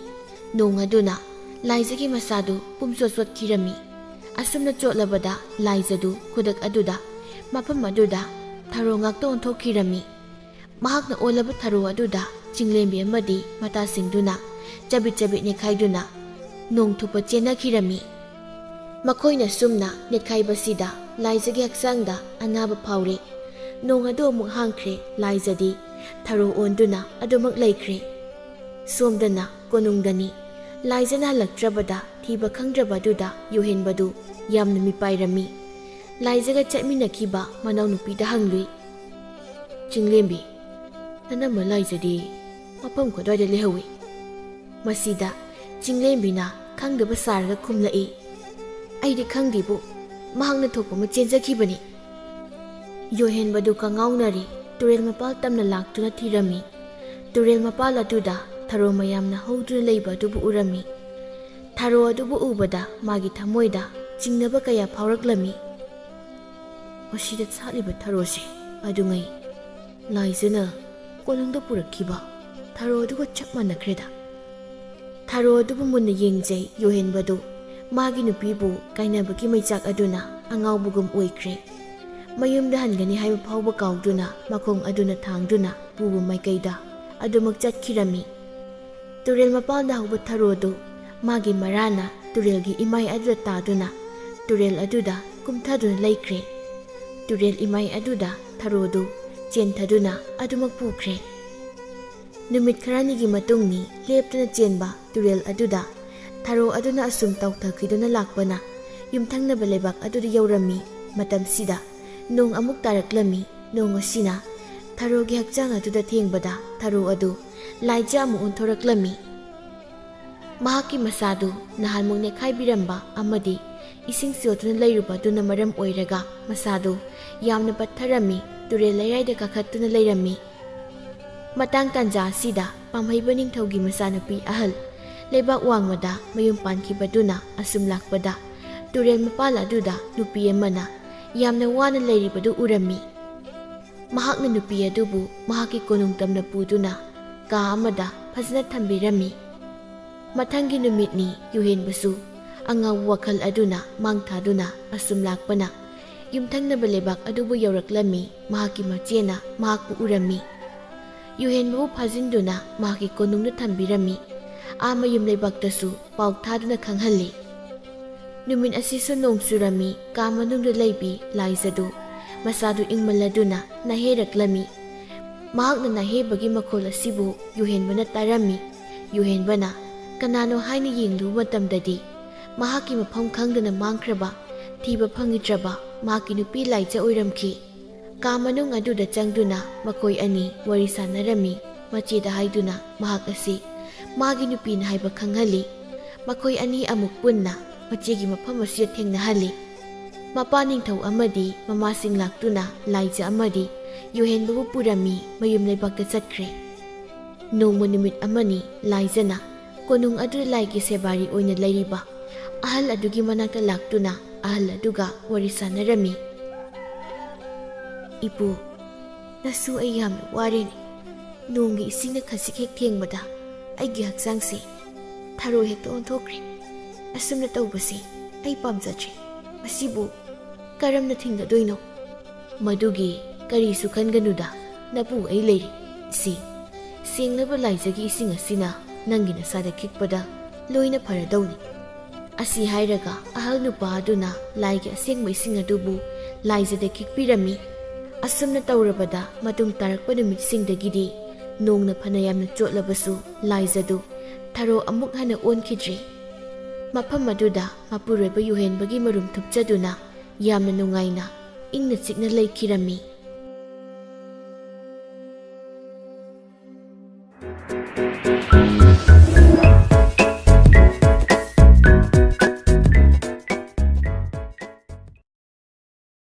ꯅꯣꯡ ꯑꯗꯨꯅ ꯂꯥꯏꯖꯒꯤ ꯃꯁꯥꯗꯨ ꯄꯨꯝꯆꯣꯠ ꯆꯣꯠꯈꯤꯔꯝꯃꯤ꯫ ꯑꯁꯨꯝꯅ ꯆꯣꯠꯂꯕꯗ ꯂꯥꯏꯖꯗꯨ ꯈꯨꯗꯛ ꯑꯗꯨꯗ ꯃꯐꯝ ꯑꯗꯨꯗ ꯊꯔꯣ ꯉꯥꯛꯇ ꯑꯣꯟꯊꯣꯛꯈꯤꯔꯝꯃꯤ꯫ ꯃꯍꯥꯛꯅ ꯑꯣꯜꯂꯕ ꯊꯔꯣ ꯑꯗꯨꯗ ꯆꯤꯡꯂꯦꯝꯕꯤ ꯑꯃꯗꯤ ꯃꯇꯥꯁꯤꯡꯗꯨꯅ ꯆꯕꯤꯠ ꯆꯕꯤꯠ ꯅꯦꯠꯈꯥꯏꯗꯨꯅ ꯅꯣꯡ ꯊꯨꯞꯄ ꯆꯦꯟꯅꯈꯤꯔꯝꯃꯤ꯫ ꯃꯈꯣꯏꯅ ꯁꯨꯝꯅ ꯅꯦꯠꯈꯥꯏꯕꯁꯤꯗ ꯂꯥꯏꯖꯒꯤ ꯍꯛꯆꯥꯡꯗ ꯑꯅꯥꯕ ꯐꯥꯎꯔꯦ꯫ ꯅꯣꯡ ꯑꯗꯨ ꯑꯃꯨꯛ ꯍꯥꯡꯈ꯭ꯔꯦ꯫ ꯂꯥꯏꯖꯗꯤ ꯊꯔꯣ ꯑꯣꯟꯗꯨꯅ ꯑꯗꯨꯃꯛ ꯂꯩꯈ꯭ꯔꯦ꯫ ꯁꯣꯝꯗꯅ ꯀꯣꯅꯨꯡꯗꯅꯤ꯫ ꯂꯥꯏꯖꯅ ꯍꯜꯂꯛꯇ꯭ꯔꯕꯗ ꯊꯤꯕ ꯈꯪꯗ꯭ꯔꯕ ꯑꯗꯨꯗ ꯌꯨꯍꯦꯟꯕꯗꯨ ꯌꯥꯝꯅ ꯃꯤꯄꯥꯏꯔꯝꯃꯤ꯫ ꯂꯥꯏꯖꯒ ꯆꯠꯃꯤꯟꯅꯈꯤꯕ ꯃꯅꯥꯎꯅꯨꯄꯤꯗ ꯍꯪꯂꯨꯏ, "ꯆꯤꯡꯂꯦꯝꯕꯤ, ꯅꯅꯝꯃ ꯂꯥꯏꯖꯗꯤ ꯃꯐꯝ ꯀꯗꯥꯏꯗ ꯂꯩꯍꯧꯏ?" ꯃꯁꯤꯗ ꯆꯤꯡꯂꯦꯝꯕꯤꯅ ꯈꯪꯗꯕ ꯁꯥꯔꯒ ꯈꯨꯝꯂꯛꯏ, "ꯑꯩꯗꯤ ꯈꯪꯗꯦꯕꯨ, ꯃꯍꯥꯛꯅ ꯊꯣꯛꯄ ꯑꯃ ꯆꯦꯟꯖꯈꯤꯕꯅꯤ." ꯌꯣꯍꯦꯟꯕꯗꯨ ꯀꯉꯥꯎꯅꯔꯤ ꯇꯨꯔꯦꯜ ꯃꯄꯥꯜ ꯇꯝꯅ ꯂꯥꯛꯇꯨꯅ ꯊꯤꯔꯝꯃꯤ꯫ ꯇꯨꯔꯦꯜ ꯃꯄꯥꯜ ꯑꯗꯨꯗ ꯊꯔꯣ ꯃꯌꯥꯝꯅ ꯍꯧꯗꯨꯅ ꯂꯩꯕ ꯑꯗꯨꯕꯨ ꯎꯔꯝꯃꯤ꯫ ꯊꯔꯣ ꯑꯗꯨꯕꯨ ꯎꯕꯗ ꯃꯥꯒꯤ ꯊꯃꯣꯏꯗ ꯆꯤꯡꯅꯕ ꯀꯌꯥ ꯐꯥꯎꯔꯛꯂꯝꯃꯤ꯫ ꯃꯁꯤꯗ ꯁꯥꯠꯂꯤꯕ ꯊꯔꯣꯁꯦ ꯑꯗꯨꯉꯩ ꯂꯥꯏꯖꯅ ꯀꯣꯅꯨꯡꯗ ꯄꯨꯔꯛꯈꯤꯕ ꯊꯔꯣ ꯑꯗꯨꯒ ꯆꯞ ꯃꯥꯟꯅꯈ꯭ꯔꯦꯗ꯫ ꯊꯔꯣ ꯑꯗꯨꯕꯨ ꯃꯨꯟꯅ ꯌꯦꯡꯖꯩ ꯌꯣꯍꯦꯟꯕꯗꯨ ꯃꯥꯒꯤ ꯅꯨꯄꯤꯕꯨ ꯀꯥꯏꯅꯕꯒꯤ ꯃꯩꯆꯥꯛ ꯑꯗꯨꯅ ꯑꯉꯥꯎꯕꯒꯨꯝ ꯑꯣꯏꯈ꯭ꯔꯦ꯫ ꯃꯌꯨꯝꯗ ꯍꯟꯒꯅꯤ ꯍꯥꯏꯕ ꯐꯥꯎꯕ ꯀꯥꯎꯗꯨꯅ ꯃꯈꯣꯡ ꯑꯗꯨꯅ ꯊꯥꯡꯗꯨꯅ ꯄꯨꯕ ꯃꯥꯏꯀꯩꯗ ꯑꯗꯨꯃꯛ ꯆꯠꯈꯤꯔꯝꯃꯤ꯫ ꯇꯨꯔꯦꯜ ꯃꯄꯥꯜꯗ ꯍꯧꯕ ꯊꯔꯣꯗꯨ ꯃꯥꯒꯤ ꯃꯔꯥꯅ ꯇꯨꯔꯦꯜꯒꯤ ꯏꯃꯥꯏ ꯑꯗꯨꯗ ꯇꯥꯗꯨꯅ ꯇꯨꯔꯦꯜ ꯑꯗꯨꯗ ꯀꯨꯝꯊꯗꯨꯅ ꯂꯩꯈ꯭ꯔꯦ꯫ ꯇꯨꯔꯦꯜ ꯏꯃꯥꯏ ꯑꯗꯨꯗ ꯊꯔꯣꯗꯨ ꯆꯦꯟꯊꯗꯨꯅ ꯑꯗꯨꯃꯛ ꯄꯨꯈ꯭ꯔꯦ꯫ ꯅꯨꯃꯤꯠ ꯈꯔꯅꯤꯒꯤ ꯃꯇꯨꯡꯅꯤ ꯂꯦꯞꯇꯅ ꯆꯦꯟꯕ ꯇꯨꯔꯦꯜ ꯑꯗꯨꯗ ꯊꯔꯣ ꯑꯗꯨꯅ ꯑꯁꯨꯝ ꯇꯥꯎꯊꯈꯤꯗꯨꯅ ꯂꯥꯛꯄꯅ ꯌꯨꯝꯊꯪꯅꯕ ꯂꯩꯕꯥꯛ ꯑꯗꯨꯗ ꯌꯧꯔꯝꯃꯤ꯫ ꯃꯇꯝꯁꯤꯗ ꯅꯣꯡ ꯑꯃꯨꯛ ꯇꯥꯔꯛꯂꯝꯃꯤ꯫ ꯅꯣꯡ ꯑꯁꯤꯅ ꯊꯔꯣꯒꯤ ꯍꯛꯆꯥꯡ ꯑꯗꯨꯗ ꯊꯦꯡꯕꯗ ꯊꯔꯣ ꯑꯗꯨ ꯂꯥꯏꯖ ꯑꯃꯨꯛ ꯑꯣꯟꯊꯣꯔꯛꯂꯝꯃꯤ꯫ ꯃꯍꯥꯛꯀꯤ ꯃꯁꯥꯗꯨ ꯅꯍꯥꯟꯃꯨꯛ ꯅꯦꯠꯈꯥꯏꯕꯤꯔꯝꯕ ꯑꯃꯗꯤ ꯏꯁꯤꯡ ꯆꯣꯠꯇꯨꯅ ꯂꯩꯔꯨꯕ ꯑꯗꯨꯅ ꯃꯔꯝ ꯑꯣꯏꯔꯒ ꯃꯁꯥꯗꯨ ꯌꯥꯝꯅ ꯄꯠꯊꯔꯝꯃꯤ꯫ ꯇꯨꯔꯦꯜ ꯂꯩꯔꯥꯏꯗ ꯀꯥꯈꯠꯇꯨꯅ ꯂꯩꯔꯝꯃꯤ꯫ ꯃꯇꯥꯡ ꯇꯥꯟꯖꯥ ꯑꯁꯤꯗ ꯄꯥꯝꯍꯩꯕ ꯅꯤꯡꯊꯧꯒꯤ ꯃꯆꯥꯅꯨꯄꯤ ꯑꯍꯜ ꯂꯩꯕꯥꯛ ꯋꯥꯡꯃꯗ ꯃꯌꯨꯝ ꯄꯥꯟꯈꯤꯕꯗꯨꯅ ꯑꯁꯨꯝ ꯂꯥꯛꯄꯗ ꯇꯨꯔꯦꯜ ꯃꯄꯥꯜ ꯑꯗꯨꯗ ꯅꯨꯄꯤ ꯑꯃꯅ ꯌꯥꯝꯅ ꯋꯥꯅ ꯂꯩꯔꯤꯕꯗꯨ ꯎꯔꯝꯃꯤ꯫ ꯃꯍꯥꯛꯅ ꯅꯨꯄꯤ ꯑꯗꯨꯕꯨ ꯃꯍꯥꯛꯀꯤ ꯀꯣꯅꯨꯡ ꯇꯝꯅ ꯄꯨꯗꯨꯅ ꯀꯥ ꯑꯃꯗ ꯐꯖꯅ ꯊꯝꯕꯤꯔꯝꯃꯤ꯫ ꯃꯊꯪꯒꯤ ꯅꯨꯃꯤꯠꯅꯤ ꯌꯨꯍꯦꯟꯕꯁꯨ ꯑꯉꯥꯎꯕ ꯋꯥꯈꯜ ꯑꯗꯨꯅ ꯃꯥꯡ ꯊꯥꯗꯨꯅ ꯑꯁꯨꯝ ꯂꯥꯛꯄꯅ ꯌꯨꯝꯊꯪꯅꯕ ꯂꯩꯕꯥꯛ ꯑꯗꯨꯕꯨ ꯌꯧꯔꯛꯂꯝꯃꯤ꯫ ꯃꯍꯥꯛꯀꯤ ꯃꯆꯦꯅ ꯃꯍꯥꯛꯄꯨ ꯎꯔꯝꯃꯤ꯫ ꯌꯨꯍꯦꯟꯕꯕꯨ ꯐꯥꯖꯤꯟꯗꯨꯅ ꯃꯍꯥꯛꯀꯤ ꯀꯣꯅꯨꯡꯗ ꯊꯝꯕꯤꯔꯝꯃꯤ꯫ ꯃꯌꯨꯝ ꯂꯩꯕꯥꯛꯇꯁꯨ ꯄꯥꯎ ꯊꯥꯗꯨꯅ ꯈꯪꯍꯜꯂꯤ꯫ ꯅꯨꯃꯤꯠ ꯑꯁꯤꯁꯨ ꯅꯣꯡ ꯆꯨꯔꯝꯃꯤ꯫ ꯀꯥ ꯃꯅꯨꯡꯗ ꯂꯩꯕꯤ ꯂꯥꯏꯖꯗꯨ ꯃꯁꯥꯗꯨ ꯏꯪꯃꯜꯂꯗꯨꯅ ꯅꯥꯍꯦꯔꯛꯂꯝꯃꯤ꯫ ꯃꯍꯥꯛꯅ ꯅꯥꯍꯦꯕꯒꯤ ꯃꯈꯣꯜ ꯑꯁꯤꯕꯨ ꯌꯨꯍꯦꯟꯕꯅ ꯇꯥꯔꯝꯃꯤ꯫ ꯌꯨꯍꯦꯟꯕꯅ ꯀꯅꯥꯅꯣ ꯍꯥꯏꯅ ꯌꯦꯡꯂꯨꯕ ꯃꯇꯝꯗꯗꯤ ꯃꯍꯥꯛꯀꯤ ꯃꯐꯝ ꯈꯪꯗꯅ ꯃꯥꯡꯈ꯭ꯔꯕ, ꯊꯤꯕ ꯐꯪꯈꯤꯗ꯭ꯔꯕ ꯃꯍꯥꯛꯀꯤ ꯅꯨꯄꯤ ꯂꯥꯏꯖ ꯑꯣꯏꯔꯝꯈꯤ꯫ ꯀꯥ ꯃꯅꯨꯡ ꯑꯗꯨꯗ ꯆꯪꯗꯨꯅ ꯃꯈꯣꯏ ꯑꯅꯤ ꯋꯥꯔꯤ ꯁꯥꯟꯅꯔꯝꯃꯤ꯫ ꯃꯆꯦꯗ ꯍꯥꯏꯗꯨꯅ ꯃꯍꯥꯛ ꯑꯁꯤ ꯃꯥꯒꯤ ꯅꯨꯄꯤꯅ ꯍꯥꯏꯕ ꯈꯪꯍꯜꯂꯤ꯫ ꯃꯈꯣꯏ ꯑꯅꯤ ꯑꯃꯨꯛ ꯄꯨꯟꯅ ꯃꯆꯦꯒꯤ ꯃꯐꯝ ꯑꯁꯤꯗ ꯊꯦꯡꯅꯍꯜꯂꯤ꯫ ꯃꯄꯥ ꯅꯤꯡꯊꯧ ꯑꯃꯗꯤ ꯃꯃꯥꯁꯤꯡ ꯂꯥꯛꯇꯨꯅ ꯂꯥꯏꯖ ꯑꯃꯗꯤ ꯌꯨꯍꯦꯟꯕꯕꯨ ꯄꯨꯔꯝꯃꯤ ꯃꯌꯨꯝ ꯂꯩꯕꯥꯛꯇ ꯆꯠꯈ꯭ꯔꯦ꯫ ꯅꯣꯡꯃ ꯅꯨꯃꯤꯠ ꯑꯃꯅꯤ ꯂꯥꯏꯖꯅ ꯀꯣꯅꯨꯡ ꯑꯗꯨꯗ ꯂꯥꯏꯒꯤ ꯁꯦꯕꯥꯔꯤ ꯑꯣꯏꯅ ꯂꯩꯔꯤꯕ ꯑꯍꯜ ꯑꯗꯨꯒꯤ ꯃꯅꯥꯛꯇ ꯂꯥꯛꯇꯨꯅ ꯑꯍꯜ ꯑꯗꯨꯒ ꯋꯥꯔꯤ ꯁꯥꯟꯅꯔꯝꯃꯤ꯫ "ꯏꯄꯨ, ꯅꯁꯨ ꯑꯩ ꯌꯥꯝꯅ ꯋꯥꯔꯦꯅꯦ꯫ ꯅꯣꯡꯒꯤ ꯏꯁꯤꯡꯅ ꯈꯖꯤꯛ ꯍꯦꯛ ꯊꯦꯡꯕꯗ ꯑꯩꯒꯤ ꯍꯛꯆꯥꯡꯁꯦ ꯊꯔꯣ ꯍꯦꯛꯇ ꯑꯣꯟꯊꯣꯛꯈ꯭ꯔꯦ꯫ ꯑꯁꯨꯝꯅ ꯇꯧꯕꯁꯤ ꯑꯩ ꯄꯥꯝꯖꯗ꯭ꯔꯦ꯫ ꯃꯁꯤꯕꯨ ꯀꯔꯝꯅ ꯊꯤꯡꯒꯗꯣꯏꯅꯣ?" "ꯃꯗꯨꯒꯤ ꯀꯔꯤꯁꯨ ꯈꯟꯒꯅꯨꯗ, ꯅꯄꯨ ꯑꯩ ꯂꯩꯔꯤ꯫ ꯁꯤ ꯁꯦꯡꯂꯕ ꯂꯥꯏꯖꯒꯤ ꯏꯁꯤꯡ ꯑꯁꯤꯅ ꯅꯪꯒꯤ ꯅꯁꯥꯗ ꯈꯤꯛꯄꯗ ꯂꯣꯏꯅ ꯐꯔꯗꯧꯅꯤ." ꯑꯁꯤ ꯍꯥꯏꯔꯒ ꯑꯍꯜ ꯅꯨꯄꯥ ꯑꯗꯨꯅ ꯂꯥꯏꯒꯤ ꯑꯁꯦꯡꯕ ꯏꯁꯤꯡ ꯑꯗꯨꯕꯨ ꯂꯥꯏꯖꯗ ꯈꯤꯛꯄꯤꯔꯝꯃꯤ꯫ ꯑꯁꯨꯝꯅ ꯇꯧꯔꯕꯗ ꯃꯇꯨꯡ ꯇꯥꯔꯛꯄ ꯅꯨꯃꯤꯠꯁꯤꯡꯗꯒꯤꯗꯤ ꯅꯣꯡꯅ ꯐꯅ ꯌꯥꯝꯅ ꯆꯣꯠꯂꯕꯁꯨ ꯂꯥꯏꯖꯗꯨ ꯊꯔꯣ ꯑꯃꯨꯛ ꯍꯟꯅ ꯑꯣꯟꯈꯤꯗ꯭ꯔꯤ꯫ ꯃꯐꯝ ꯑꯗꯨꯗ ꯃꯄꯨꯔꯣꯏꯕ ꯌꯨꯍꯦꯟꯕꯒꯤ ꯃꯔꯨꯝ ꯊꯨꯞꯆꯗꯨꯅ ꯌꯥꯝꯅ ꯅꯨꯡꯉꯥꯏꯅ ꯏꯪꯅ ꯆꯤꯛꯅ ꯂꯩꯈꯤꯔꯝꯃꯤ꯫